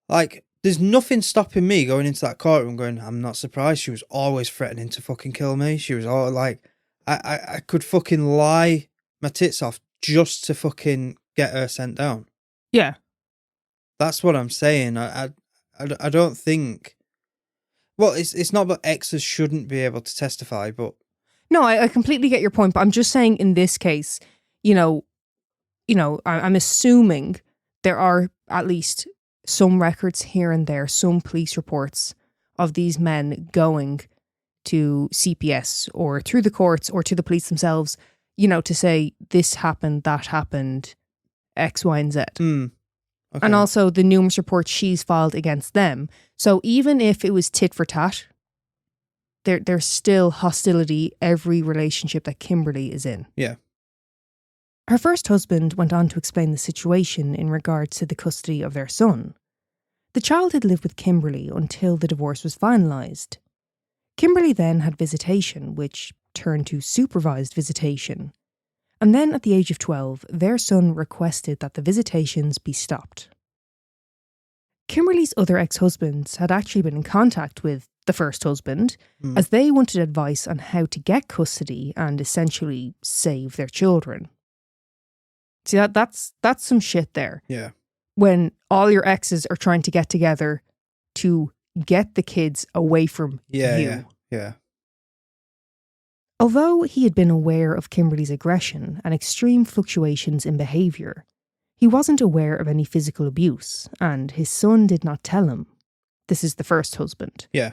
Like, there's nothing stopping me going into that courtroom going, I'm not surprised. She was always threatening to fucking kill me. She was all like, I could fucking lie my tits off just to fucking get her sent down. Yeah. That's what I'm saying. I don't think. Well, it's not that exes shouldn't be able to testify, but No, I completely get your point, but I'm just saying in this case, I'm assuming there are at least some records here and there, some police reports of these men going to CPS or through the courts or to the police themselves, to say this happened, that happened, X, Y, and Z. okay. And also the numerous reports she's filed against them. So even if it was tit for tat, there's still hostility every relationship that Kimberly is in. Yeah. Her first husband went on to explain the situation in regards to the custody of their son. The child had lived with Kimberly until the divorce was finalised. Kimberly then had visitation, which turned to supervised visitation. And then at the age of 12, their son requested that the visitations be stopped. Kimberly's other ex-husbands had actually been in contact with the first husband, as they wanted advice on how to get custody and essentially save their children. See, that's some shit there. Yeah. When all your exes are trying to get together to get the kids away from you. Yeah. Although he had been aware of Kimberly's aggression and extreme fluctuations in behaviour, he wasn't aware of any physical abuse, and his son did not tell him. This is the first husband. Yeah.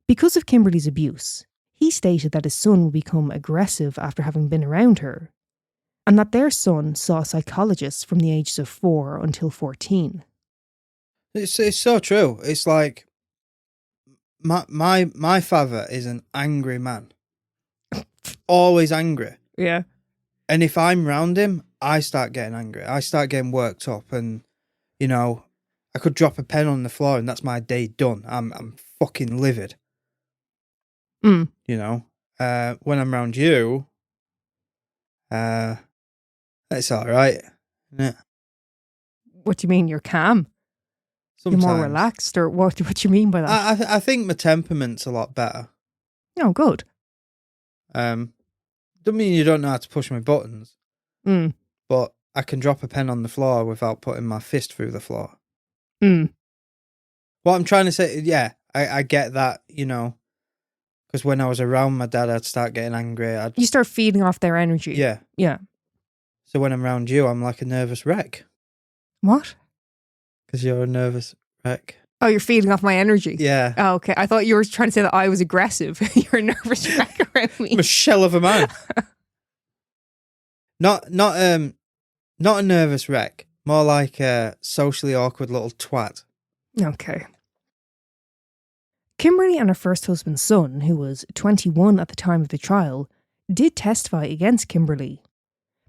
Because of Kimberly's abuse, he stated that his son would become aggressive after having been around her, and that their son saw a psychologist from the ages of 4 until 14. It's so true. It's like my father is an angry man. Always angry. Yeah. And if I'm round him, I start getting angry. I start getting worked up, and I could drop a pen on the floor and that's my day done. I'm fucking livid. Mm. When I'm around you, it's all right. Yeah. What do you mean? You're calm? Sometimes. You're more relaxed, or what do you mean by that? I think my temperament's a lot better. Oh, good. Don't mean you don't know how to push my buttons, but I can drop a pen on the floor without putting my fist through the floor. What I'm trying to say, yeah, I get that, because when I was around my dad, I'd start getting angry. You start feeding off their energy. Yeah. Yeah. So when I'm around you, I'm like a nervous wreck. What? Because you're a nervous wreck. Oh, you're feeding off my energy? Yeah. Oh, okay. I thought you were trying to say that I was aggressive. You're a nervous wreck around me. I'm a shell of a man. Not a nervous wreck. More like a socially awkward little twat. Okay. Kimberly and her first husband's son, who was 21 at the time of the trial, did testify against Kimberly.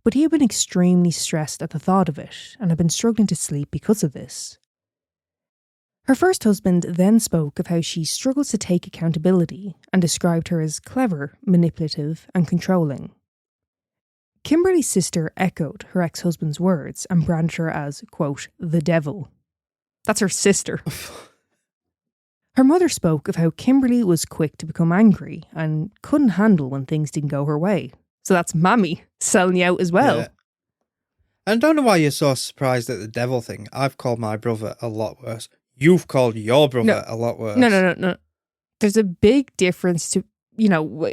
But he had been extremely stressed at the thought of it and had been struggling to sleep because of this. Her first husband then spoke of how she struggles to take accountability and described her as clever, manipulative and controlling. Kimberly's sister echoed her ex-husband's words and branded her as, quote, the devil. That's her sister. Her mother spoke of how Kimberly was quick to become angry and couldn't handle when things didn't go her way. So that's Mammy selling you out as well. Yeah. And I don't know why you're so surprised at the devil thing. I've called my brother a lot worse. You've called your brother a lot worse. No. There's a big difference to,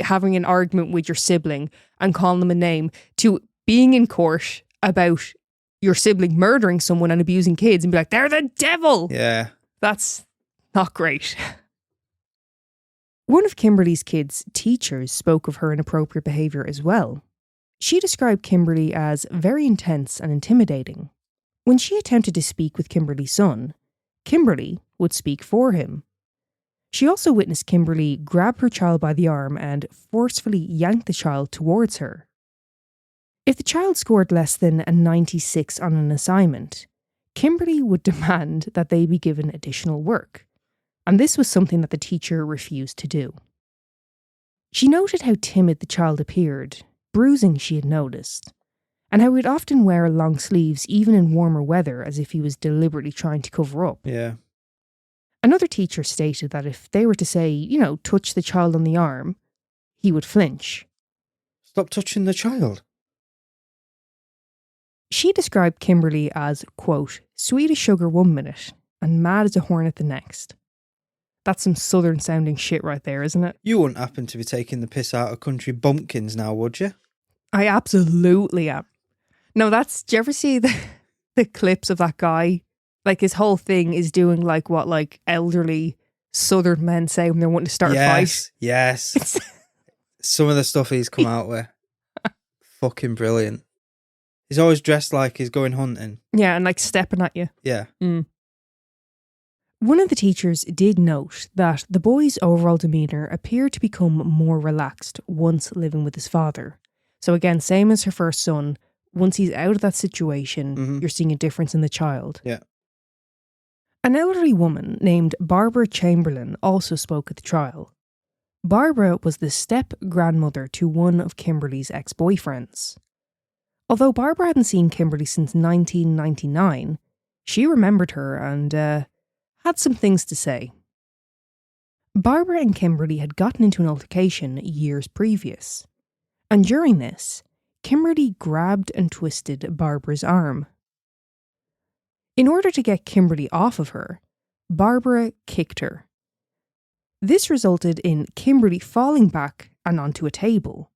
having an argument with your sibling and calling them a name to being in court about your sibling murdering someone and abusing kids and be like, they're the devil. Yeah. That's not great. One of Kimberly's kids' teachers spoke of her inappropriate behaviour as well. She described Kimberly as very intense and intimidating. When she attempted to speak with Kimberly's son, Kimberly would speak for him. She also witnessed Kimberly grab her child by the arm and forcefully yank the child towards her. If the child scored less than a 96 on an assignment, Kimberly would demand that they be given additional work, and this was something that the teacher refused to do. She noted how timid the child appeared, bruising she had noticed, and how he'd often wear long sleeves even in warmer weather as if he was deliberately trying to cover up. Yeah. Another teacher stated that if they were to say, touch the child on the arm, he would flinch. Stop touching the child. She described Kimberly as, quote, sweet as sugar 1 minute and mad as a hornet the next. That's some southern sounding shit right there, isn't it? You wouldn't happen to be taking the piss out of country bumpkins now, would you? I absolutely am. No, do you ever see the clips of that guy? Like his whole thing is doing like what like elderly southern men say when they're wanting to start a fight. Yes. Some of the stuff he's come out with. Fucking brilliant. He's always dressed like he's going hunting. Yeah, and like stepping at you. Yeah. One of the teachers did note that the boy's overall demeanour appeared to become more relaxed once living with his father. So again, same as her first son, once he's out of that situation, you're seeing a difference in the child. Yeah. An elderly woman named Barbara Chamberlain also spoke at the trial. Barbara was the step-grandmother to one of Kimberly's ex-boyfriends. Although Barbara hadn't seen Kimberly since 1999, she remembered her and had some things to say. Barbara and Kimberly had gotten into an altercation years previous, and during this, Kimberly grabbed and twisted Barbara's arm. In order to get Kimberly off of her, Barbara kicked her. This resulted in Kimberly falling back and onto a table.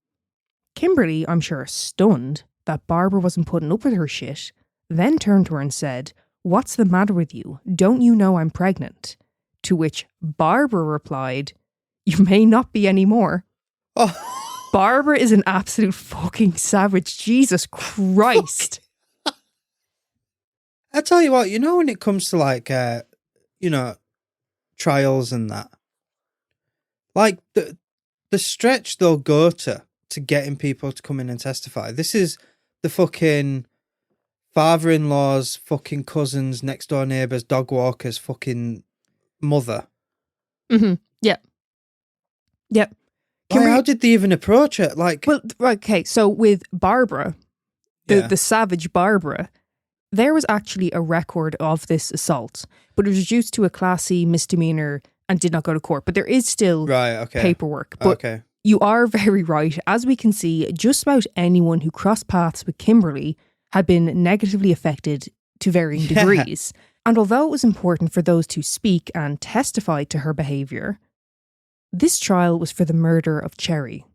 Kimberly, I'm sure stunned that Barbara wasn't putting up with her shit, then turned to her and said, "What's the matter with you? Don't you know I'm pregnant?" To which Barbara replied, "You may not be anymore." Oh. Barbara is an absolute fucking savage. Jesus Christ. I tell you what, when it comes to like, trials and that, like the stretch they'll go to getting people to come in and testify. This is the fucking father-in-law's fucking cousin's next door neighbour's dog walker's fucking mother. Yeah. Yep. How did they even approach it? Like, well, okay, so with Barbara, the savage Barbara, there was actually a record of this assault, but it was reduced to a Class C misdemeanor and did not go to court. But there is still paperwork. But you are very right. As we can see, just about anyone who crossed paths with Kimberly had been negatively affected to varying degrees. And although it was important for those to speak and testify to her behaviour, this trial was for the murder of Cherry.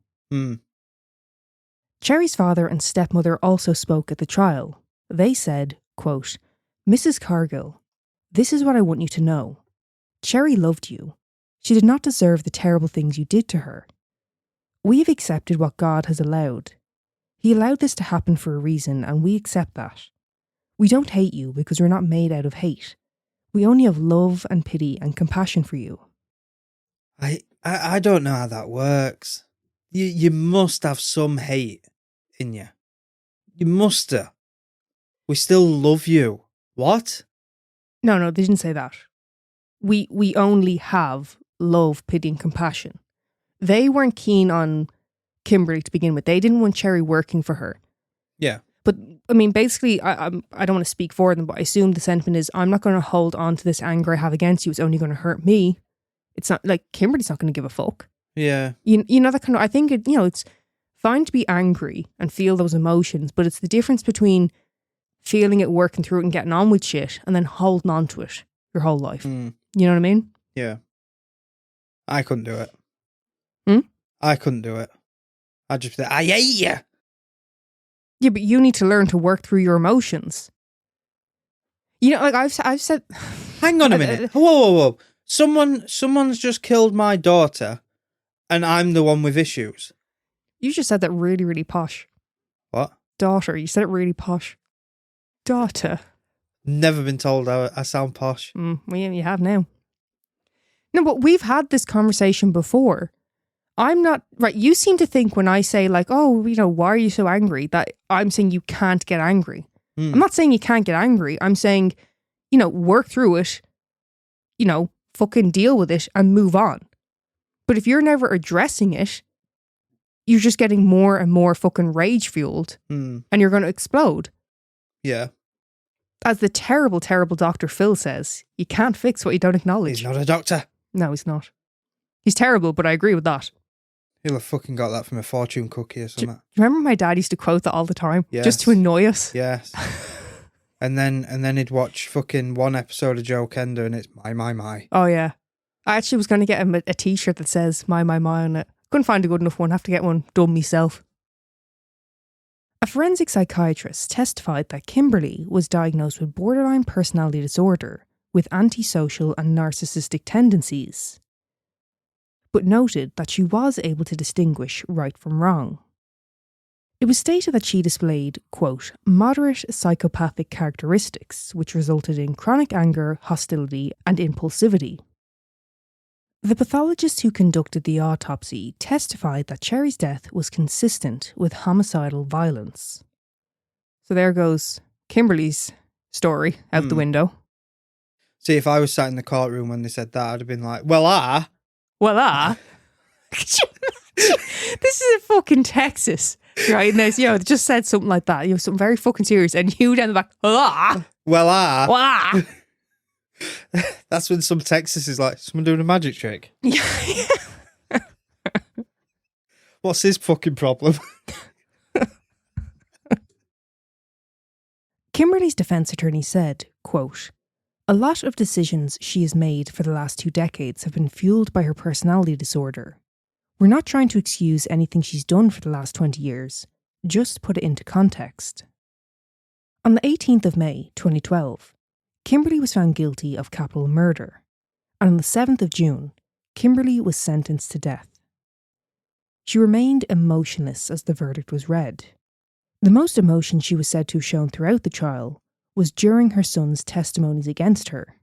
Cherry's father and stepmother also spoke at the trial. They said, quote, "Mrs. Cargill, this is what I want you to know. Cherry loved you. She did not deserve the terrible things you did to her. We have accepted what God has allowed. He allowed this to happen for a reason, and we accept that. We don't hate you because we're not made out of hate. We only have love and pity and compassion for you." I don't know how that works. You must have some hate in you. You must have. We still love you. What? No, they didn't say that. We only have love, pity and compassion. They weren't keen on Kimberly to begin with. They didn't want Cherry working for her. Yeah. But, I mean, basically, I don't want to speak for them, but I assume the sentiment is, I'm not going to hold on to this anger I have against you. It's only going to hurt me. It's not, like, Kimberly's not going to give a fuck. Yeah. You know, that kind of, I think, it's fine to be angry and feel those emotions, but it's the difference between feeling it, working through it and getting on with shit and then holding on to it your whole life. You know what I mean? Yeah. I couldn't do it. I couldn't do it. I'd just be like, I hate you. Yeah, but you need to learn to work through your emotions. You know, like I've said... Hang on a minute. Whoa. Someone's just killed my daughter and I'm the one with issues. You just said that really, really posh. What? Daughter. You said it really posh. Daughter. Never been told I sound posh. Well, yeah, you have now. No, but we've had this conversation before. I'm not... Right, you seem to think when I say like, oh, you know, why are you so angry? That I'm saying you can't get angry. I'm not saying you can't get angry. I'm saying, work through it, fucking deal with it and move on. But if you're never addressing it, you're just getting more and more fucking rage fueled and you're going to explode. Yeah. As the terrible, terrible Dr. Phil says, you can't fix what you don't acknowledge. He's not a doctor. No, he's not. He's terrible, but I agree with that. He'll have fucking got that from a fortune cookie or something. Do you remember my dad used to quote that all the time? Yes. Just to annoy us? Yes. and then he'd watch fucking one episode of Joe Kender and it's my. Oh, yeah. I actually was going to get him a t-shirt that says my on it. Couldn't find a good enough one. Have to get one done myself. A forensic psychiatrist testified that Kimberly was diagnosed with borderline personality disorder with antisocial and narcissistic tendencies, but noted that she was able to distinguish right from wrong. It was stated that she displayed, quote, moderate psychopathic characteristics, which resulted in chronic anger, hostility, and impulsivity. The pathologist who conducted the autopsy testified that Cherry's death was consistent with homicidal violence. So there goes Kimberly's story out the window. See, if I was sat in the courtroom when they said that, I'd have been like, Well, this is in fucking Texas, right? And there's, they just said something like that. Something very fucking serious. And you down the back, That's when some Texas is like, someone doing a magic trick. Yeah. What's his fucking problem? Kimberly's defence attorney said, quote, a lot of decisions she has made for the last 2 decades have been fueled by her personality disorder. We're not trying to excuse anything she's done for the last 20 years, just put it into context. On the 18th of May, 2012, Kimberly was found guilty of capital murder, and on the 7th of June, Kimberly was sentenced to death. She remained emotionless as the verdict was read. The most emotion she was said to have shown throughout the trial was during her son's testimonies against her.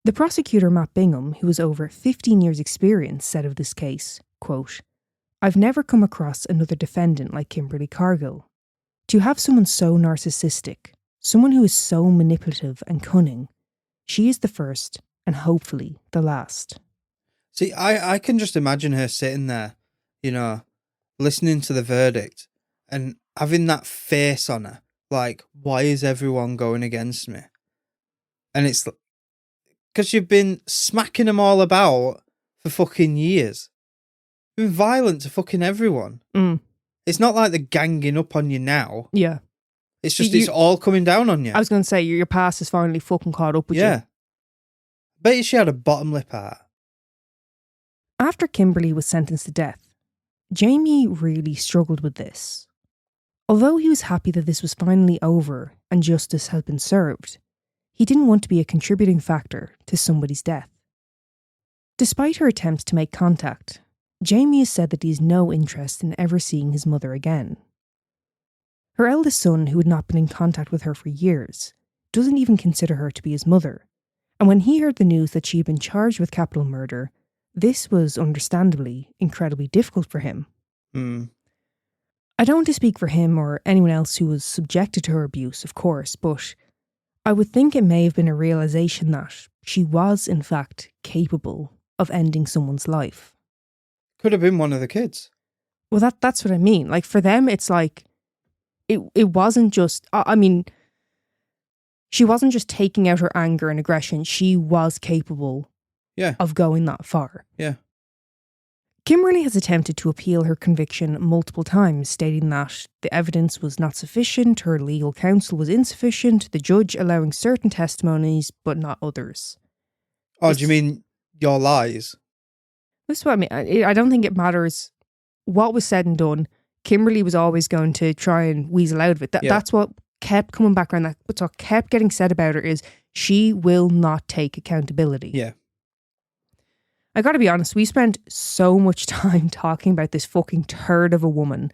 The prosecutor Matt Bingham, who has over 15 years' experience, said of this case, quote, I've never come across another defendant like Kimberly Cargill. To have someone so narcissistic, someone who is so manipulative and cunning, she is the first and hopefully the last. See, I can just imagine her sitting there, listening to the verdict and having that face on her. Like, why is everyone going against me? And it's because you've been smacking them all about for fucking years. You've been violent to fucking everyone. It's not like they're ganging up on you now. Yeah. It's just, it's all coming down on you. I was going to say, your past is finally fucking caught up with you. Yeah. Bet you she had a bottom lip out. After Kimberly was sentenced to death, Jamie really struggled with this. Although he was happy that this was finally over and justice had been served, he didn't want to be a contributing factor to somebody's death. Despite her attempts to make contact, Jamie has said that he has no interest in ever seeing his mother again. Her eldest son, who had not been in contact with her for years, doesn't even consider her to be his mother, and when he heard the news that she had been charged with capital murder, this was understandably incredibly difficult for him. I don't want to speak for him or anyone else who was subjected to her abuse, of course, but I would think it may have been a realisation that she was, in fact, capable of ending someone's life. Could have been one of the kids. Well, that's what I mean. Like, for them, it's like, it wasn't just, she wasn't just taking out her anger and aggression. She was capable of going that far. Yeah. Kimberly has attempted to appeal her conviction multiple times, stating that the evidence was not sufficient, her legal counsel was insufficient, the judge allowing certain testimonies but not others. Oh, do you mean your lies? This is what I mean. I don't think it matters what was said and done. Kimberly was always going to try and weasel out of it. That's what kept coming back around. That's what kept getting said about her is she will not take accountability. Yeah. I gotta be honest, we spent so much time talking about this fucking turd of a woman.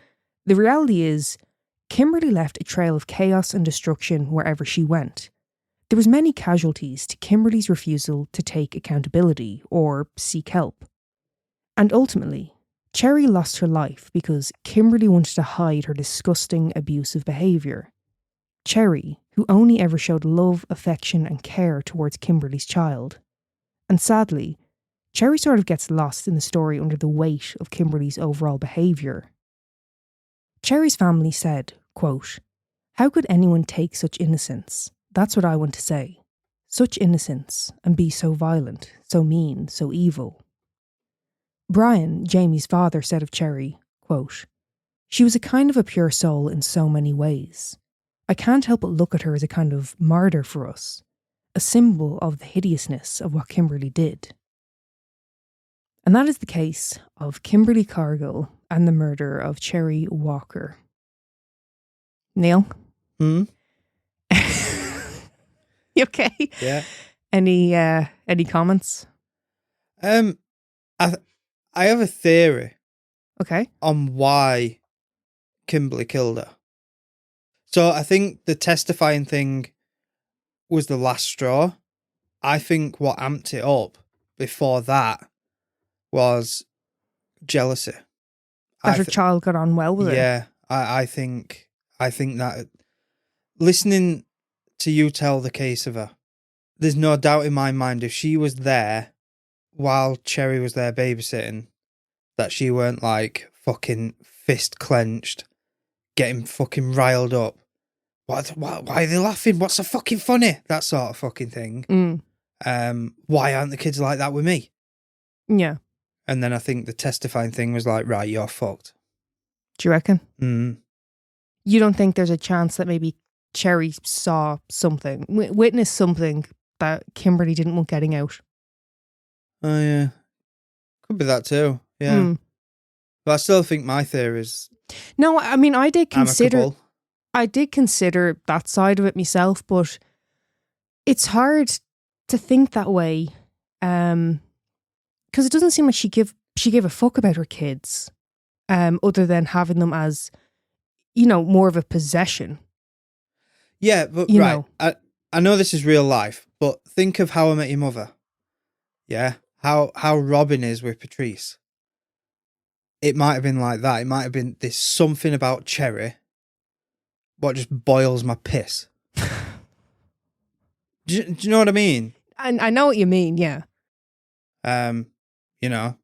The reality is, Kimberly left a trail of chaos and destruction wherever she went. There was many casualties to Kimberly's refusal to take accountability or seek help. And ultimately, Cherry lost her life because Kimberly wanted to hide her disgusting, abusive behaviour. Cherry, who only ever showed love, affection and care towards Kimberly's child. And sadly, Cherry sort of gets lost in the story under the weight of Kimberly's overall behaviour. Cherry's family said, quote, "How could anyone take such innocence? That's what I want to say. Such innocence, and be so violent, so mean, so evil." Brian, Jamie's father, said of Cherry, quote, "She was a kind of a pure soul in so many ways. I can't help but look at her as a kind of martyr for us, a symbol of the hideousness of what Kimberly did." And that is the case of Kimberly Cargill and the murder of Cherry Walker. Neil? Hmm? You okay? Yeah. Any comments? I have a theory Okay. on why Kimberly killed her. So I think the testifying thing was the last straw. I think what amped it up before that was jealousy. That her child got on well with her. Yeah, I think that listening to you tell the case of her, there's no doubt in my mind if she was there while Cherry was there babysitting, that she weren't like fucking fist clenched, getting fucking riled up. Why are they laughing? What's so fucking funny? That sort of fucking thing. Why aren't the kids like that with me? Yeah. And then I think the testifying thing was like, right, you're fucked. Do you reckon? Mm. You don't think there's a chance that maybe Cherry saw something, witnessed something that Kimberly didn't want getting out? Oh, yeah. Could be that too. Yeah. But I still think my theory is No, I mean, I did consider amicable. that side of it myself, but it's hard to think that way. Because it doesn't seem like she gave a fuck about her kids, other than having them as, more of a possession. Yeah, but right. I know this is real life, but think of How I Met Your Mother. Yeah, how Robin is with Patrice. It might have been like that. It might have been there's something about Cherry what just boils my piss. do you know what I mean? I know what you mean. Yeah. You know.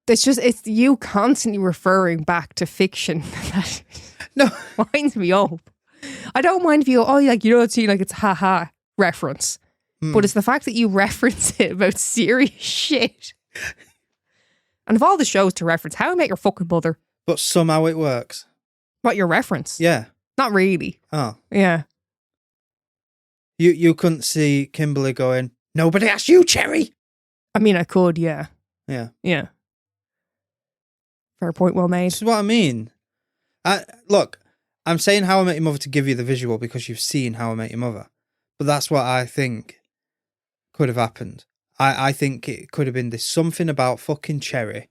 It's you constantly referring back to fiction that winds me up. I don't mind if you go, you don't see like it's haha reference. But it's the fact that you reference it about serious shit. And of all the shows to reference, How I Met Your fucking Mother. But somehow it works. What, your reference? Yeah. Not really. Oh. Yeah. You couldn't see Kimberly going, "Nobody asked you, Cherry." I mean, I could, yeah. Yeah. Yeah. Fair point, well made. This is what I mean. Look, I'm saying How I Met Your Mother to give you the visual because you've seen How I Met Your Mother. But that's what I think could have happened. I think it could have been this something about fucking Cherry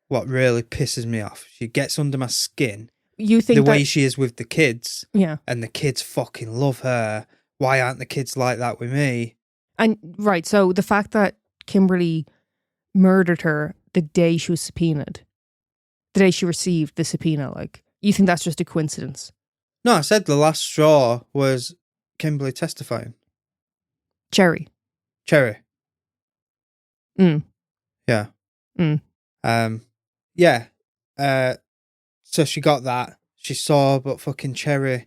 what really pisses me off. She gets under my skin. You think the way she is with the kids. Yeah. And the kids fucking love her. Why aren't the kids like that with me? And right, so the fact that Kimberly murdered her the day she was subpoenaed, the day she received the subpoena, you think that's just a coincidence? No, I said the last straw was Kimberly testifying. Cherry. Yeah. Yeah. So she got that. She saw, but fucking Cherry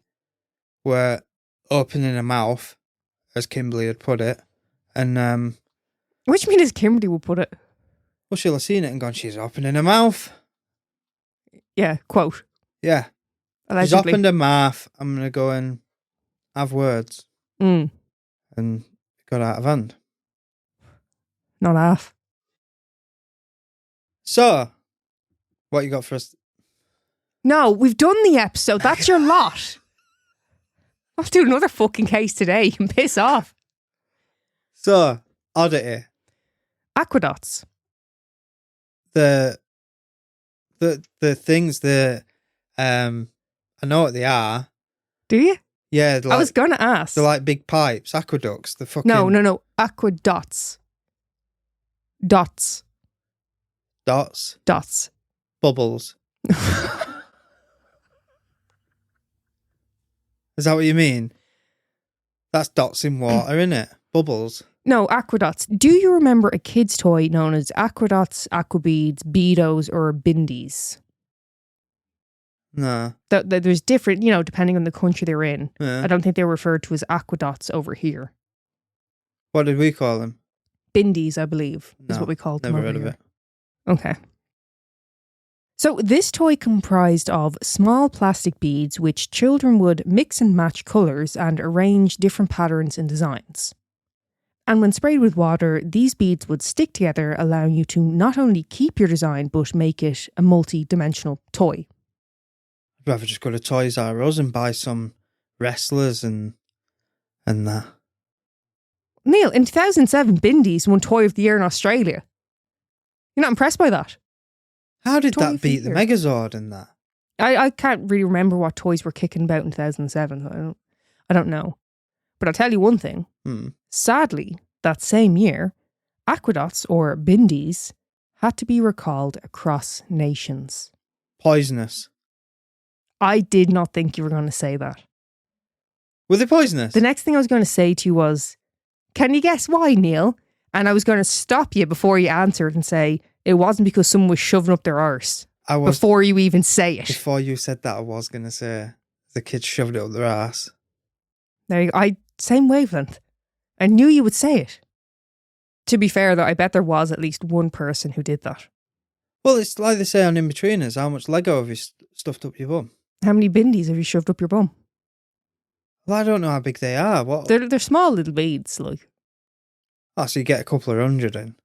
were opening her mouth, as Kimberly had put it. And What do you mean as Kimberly would put it? Well, she'll have seen it and gone, she's opening her mouth. Yeah, quote. Yeah. Allegedly. She's opened her mouth. I'm going to go and have words. And it got out of hand. Not half. So, what you got for us? No, we've done the episode. That's your lot. I'll do another fucking case today. You can piss off. So, oddity. Aqua Dots. The things that I know what they are. Do you? Yeah, I was gonna ask. They're like big pipes, aqueducts. The fucking No. Aqua Dots. Dots. Bubbles. Is that what you mean? That's dots in water, innit? Bubbles. No, Aqua Dots. Do you remember a kid's toy known as Aqua Dots, Aqua Beads, Beados, or Bindies? No. There's different, depending on the country they're in. Yeah. I don't think they're referred to as Aqua Dots over here. What did we call them? Bindies, I believe, is No, what we called them never over heard of here. it. Okay. So this toy comprised of small plastic beads which children would mix and match colours and arrange different patterns and designs. And when sprayed with water, these beads would stick together, allowing you to not only keep your design but make it a multi-dimensional toy. I'd rather just go to Toys R Us and buy some wrestlers and that. Neil, in 2007, Bindies won Toy of the Year in Australia. You're not impressed by that? How did Toy that of the beat the Year. Megazord in that? I can't really remember what toys were kicking about in 2007. I don't know. But I'll tell you one thing. Sadly, that same year, Aqua Dots, or Bindies, had to be recalled across nations. Poisonous. I did not think you were going to say that. Were they poisonous? The next thing I was going to say to you was, can you guess why, Neil? And I was going to stop you before you answered and say, it wasn't because someone was shoving up their arse. Before you even say it. Before you said that, I was going to say the kids shoved it up their ass. There you go. Same wavelength. I knew you would say it. To be fair, though, I bet there was at least one person who did that. Well, it's like they say on In-Betweeners, how much Lego have you stuffed up your bum? How many Bindies have you shoved up your bum? Well, I don't know how big they are. What? They're small little beads, like. Oh, so you get a couple of 100 in.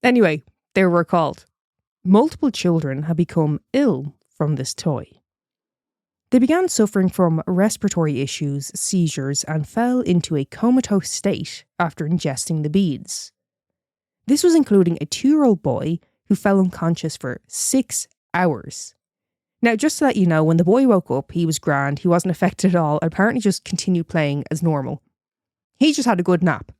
Anyway, they were recalled. Multiple children had become ill from this toy. They began suffering from respiratory issues, seizures, and fell into a comatose state after ingesting the beads. This was including a 2-year-old boy who fell unconscious for 6 hours. Now, just to let you know, when the boy woke up, he was grand, he wasn't affected at all, and apparently just continued playing as normal. He just had a good nap.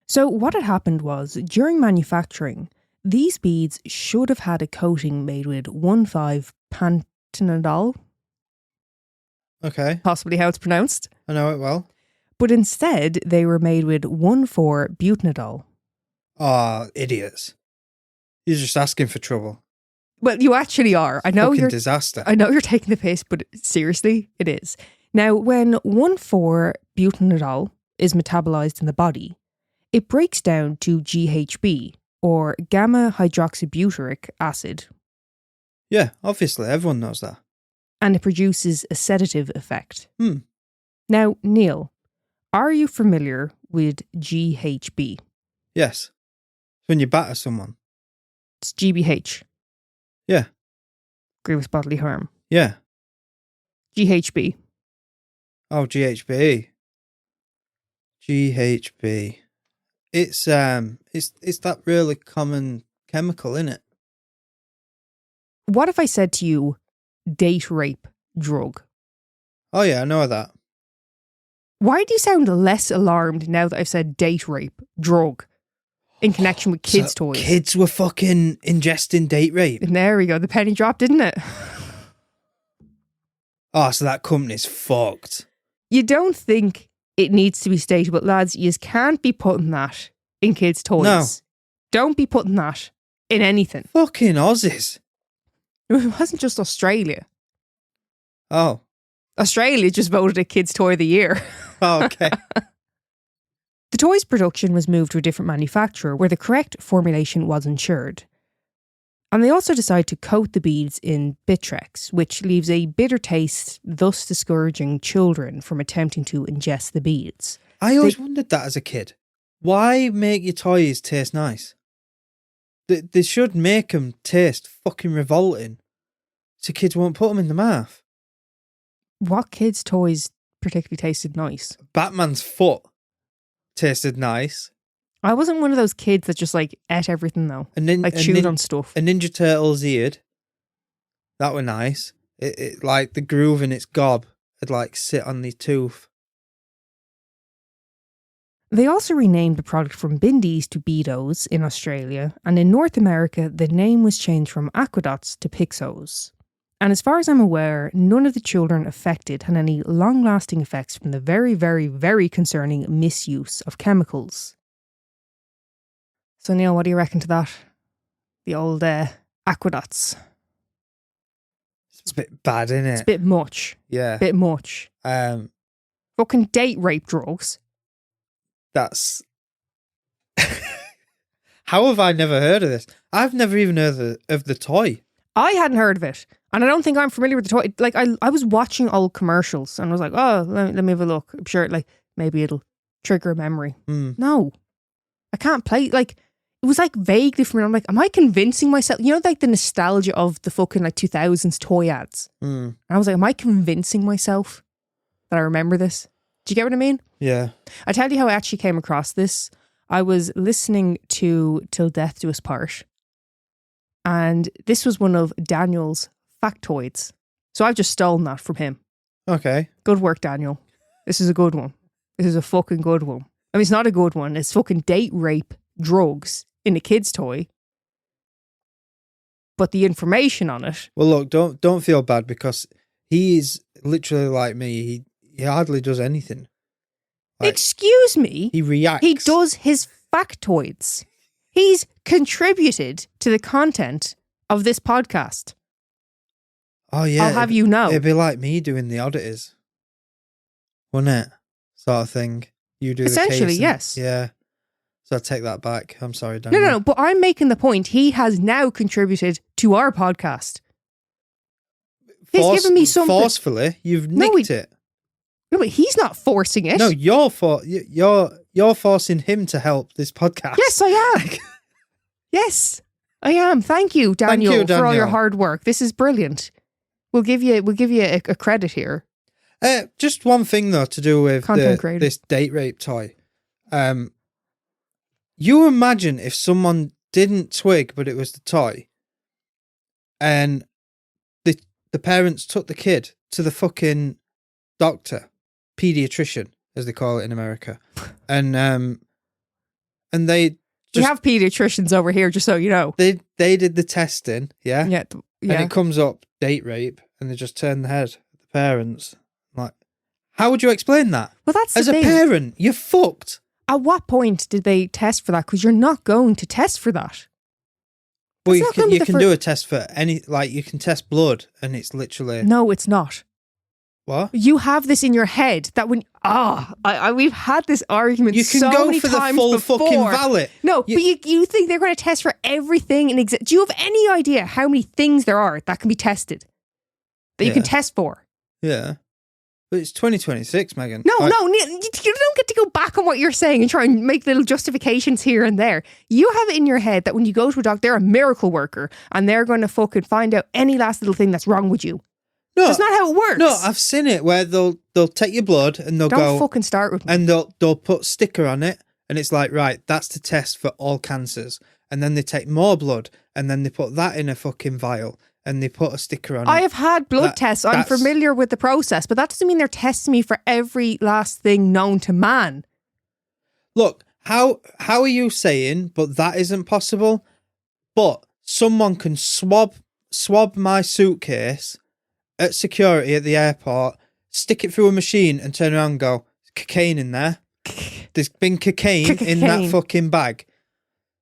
So what had happened was, during manufacturing, these beads should have had a coating made with 1,5-pentanol. Okay. Possibly how it's pronounced. I know it well. But instead, they were made with 1,4-butanol. Oh, idiots. You're just asking for trouble. Well, you actually are. I know Fucking disaster. I know you're taking the piss, but seriously, it is. Now, when 1,4-butanol is metabolized in the body, it breaks down to GHB, or gamma hydroxybutyric acid. Yeah, obviously, everyone knows that. And it produces a sedative effect. Now, Neil, are you familiar with GHB? Yes. When you batter someone. It's GBH. Yeah. Grievous bodily harm. Yeah. GHB. Oh, GHB. GHB. It's that really common chemical, innit? What if I said to you, date rape drug? Oh yeah, I know that. Why do you sound less alarmed now that I've said date rape drug in connection with kids' toys? Kids were fucking ingesting date rape. And there we go. The penny dropped, didn't it? Oh, so that company's fucked. You don't think it needs to be stated, but lads, you can't be putting that in kids' toys. No. Don't be putting that in anything. Fucking Aussies. It wasn't just Australia. Oh. Australia just voted a kids' toy of the year. Oh, okay. The toy's production was moved to a different manufacturer where the correct formulation was ensured. And they also decided to coat the beads in Bitrex, which leaves a bitter taste, thus discouraging children from attempting to ingest the beads. I always wondered that as a kid. Why make your toys taste nice? They should make them taste fucking revolting so kids won't put them in the mouth. What kids' toys particularly tasted nice? Batman's foot tasted nice. I wasn't one of those kids that just like ate everything though. Chewed on stuff. A Ninja Turtle's eared. That were nice. It like the groove in its gob would like sit on the tooth. They also renamed the product from Bindies to Beados in Australia, and in North America, the name was changed from Aqua Dots to Pixos. And as far as I'm aware, none of the children affected had any long-lasting effects from the very, very, very concerning misuse of chemicals. So Neil, what do you reckon to that? The old Aqua Dots. It's a bit bad, isn't it? It's a bit much. Yeah. Bit much. Fucking date rape drugs. That's... How have I never heard of this? I've never even heard of the toy. I hadn't heard of it. And I don't think I'm familiar with the toy. Like, I was watching old commercials and I was like, oh, let me have a look. I'm sure, like, maybe it'll trigger a memory. No. I can't play. Like, it was like vaguely for me. I'm like, am I convincing myself? You know, like the nostalgia of the fucking like 2000s toy ads. And I was like, am I convincing myself that I remember this? Do you get what I mean? Yeah. I tell you how I actually came across this. I was listening to Till Death Do Us Part. And this was one of Daniel's factoids. So I've just stolen that from him. Okay. Good work, Daniel. This is a good one. This is a fucking good one. I mean, it's not a good one. It's fucking date rape drugs in a kid's toy. But the information on it... Well, look, don't feel bad because he's literally like me. He hardly does anything. Like, excuse me? He reacts. He does his factoids. He's contributed to the content of this podcast. Oh, yeah. I'll have you know. It'd be like me doing the oddities. Wouldn't it? Sort of thing. You do essentially, the case. Yes. Yeah. So I take that back. I'm sorry, Daniel. No, but I'm making the point. He has now contributed to our podcast. He's given me something. Forcefully, you've nicked it. No, but he's not forcing it. No, you're forcing him to help this podcast. Yes, I am. Yes, I am. Thank you, Daniel, for all your hard work. This is brilliant. We'll give you a credit here. Just one thing though to do with this date rape toy. You imagine if someone didn't twig, but it was the toy, and the parents took the kid to the fucking doctor, pediatrician, as they call it in America, and they we have pediatricians over here, just so you know. They did the testing, yeah, and it comes up date rape, and they just turn the head of the parents. Like, how would you explain that? Well, that's as the a thing. parent, you're fucked. At what point did they test for that? Because you're not going to test for that. Well, you can do a test for any, like you can test blood, and it's literally no, it's not. What? You have this in your head that when we've had this argument. You can so go many for the times full before. fucking valet. No, but you think they're going to test for everything in exist? Do you have any idea how many things there are that can be tested that you can test for? Yeah. But it's 2026, Megan. No, you don't get to go back on what you're saying and try and make little justifications here and there. You have it in your head that when you go to a doctor, they're a miracle worker and they're going to fucking find out any last little thing that's wrong with you. No, that's not how it works. No, I've seen it where they'll take your blood and they'll don't fucking start with me. And they'll put a sticker on it and it's like, right, that's the test for all cancers. And then they take more blood and then they put that in a fucking vial. And they put a sticker on it. I have had blood tests. I'm familiar with the process, but that doesn't mean they're testing me for every last thing known to man. Look, how are you saying, but that isn't possible? But someone can swab my suitcase at security at the airport, stick it through a machine and turn around and go, cocaine in there. There's been cocaine in that fucking bag.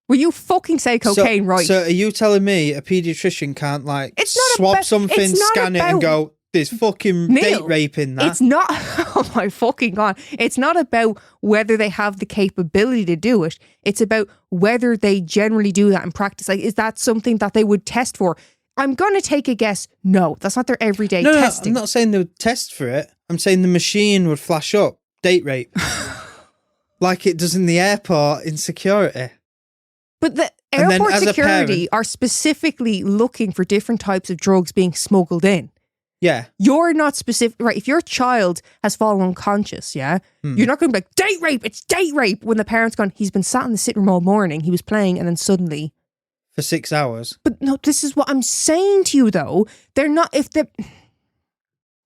Will you fucking say cocaine, right? So are you telling me a paediatrician can't swab something, scan it and go, there's fucking Neil, date rape in that? It's not, oh my fucking God. It's not about whether they have the capability to do it. It's about whether they generally do that in practice. Like, is that something that they would test for? I'm going to take a guess. No, that's not their everyday testing. No, I'm not saying they would test for it. I'm saying the machine would flash up, date rape. Like it does in the airport in security. But the airport security are specifically looking for different types of drugs being smuggled in. Yeah. You're not specific, right? If your child has fallen unconscious, you're not going to be like, date rape, it's date rape. When the parent's gone, he's been sat in the sitting room all morning, he was playing, and then suddenly. For 6 hours. But no, this is what I'm saying to you though. They're not,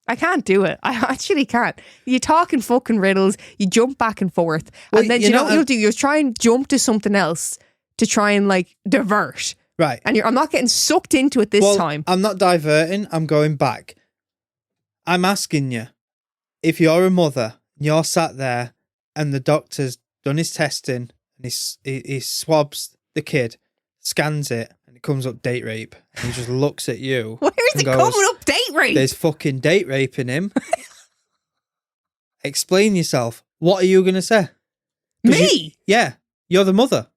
I can't do it. I actually can't. You talk in fucking riddles, you jump back and forth, Well, and then you know what you'll do? You'll try and jump to something else to try and like divert. Right. And I'm not getting sucked into it this time. I'm not diverting. I'm going back. I'm asking you, if you're a mother, you're sat there and the doctor's done his testing and he swabs the kid, scans it, and it comes up date rape. And he just looks at you. Where's it coming up date rape? There's fucking date rape in him. Explain yourself. What are you going to say? Me? Yeah. You're the mother.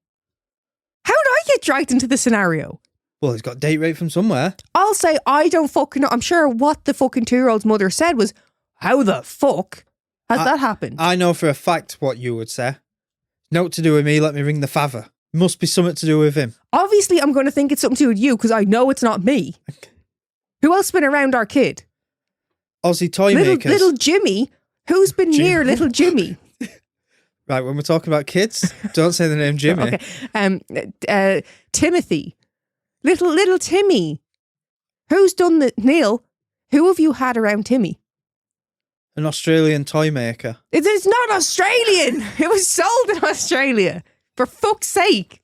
How did I get dragged into the scenario? Well, he's got date rape from somewhere. I'll say I don't fucking know. I'm sure what the fucking 2-year-old's mother said was, how the fuck has that happened? I know for a fact what you would say. Note to do with me, let me ring the father. Must be something to do with him. Obviously, I'm going to think it's something to do with you because I know it's not me. Who else been around our kid? Aussie toy makers. Little Jimmy. Who's been near little Jimmy? Right, when we're talking about kids, don't say the name Jimmy. Okay. Timothy. Little Timmy. Who's done the... Neil, who have you had around Timmy? An Australian toy maker. It's not Australian. It was sold in Australia. For fuck's sake.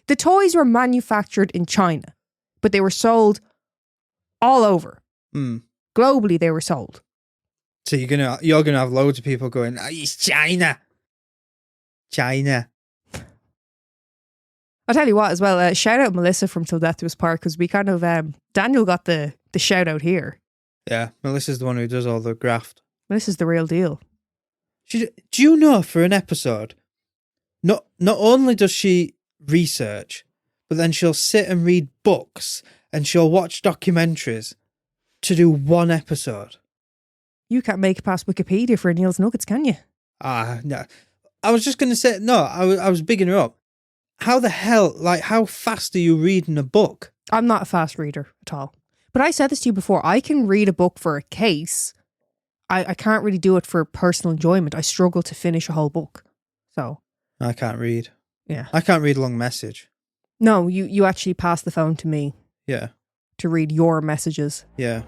The toys were manufactured in China, but they were sold all over. Globally, they were sold. So you're gonna have loads of people going, oh, it's China. China. I'll tell you what as well, shout out Melissa from Till Death Do Us Part, because we kind of, Daniel got the shout out here. Yeah, Melissa's the one who does all the graft. Melissa's the real deal. Do you know for an episode, not only does she research, but then she'll sit and read books and she'll watch documentaries to do one episode. You can't make it past Wikipedia for Neil's Nuggets, can you? No. I was just going to say, no, I was bigging her up. How the hell, like, how fast are you reading a book? I'm not a fast reader at all. But I said this to you before. I can read a book for a case. I can't really do it for personal enjoyment. I struggle to finish a whole book. So. I can't read. Yeah. I can't read a long message. No, you actually pass the phone to me. Yeah. To read your messages. Yeah.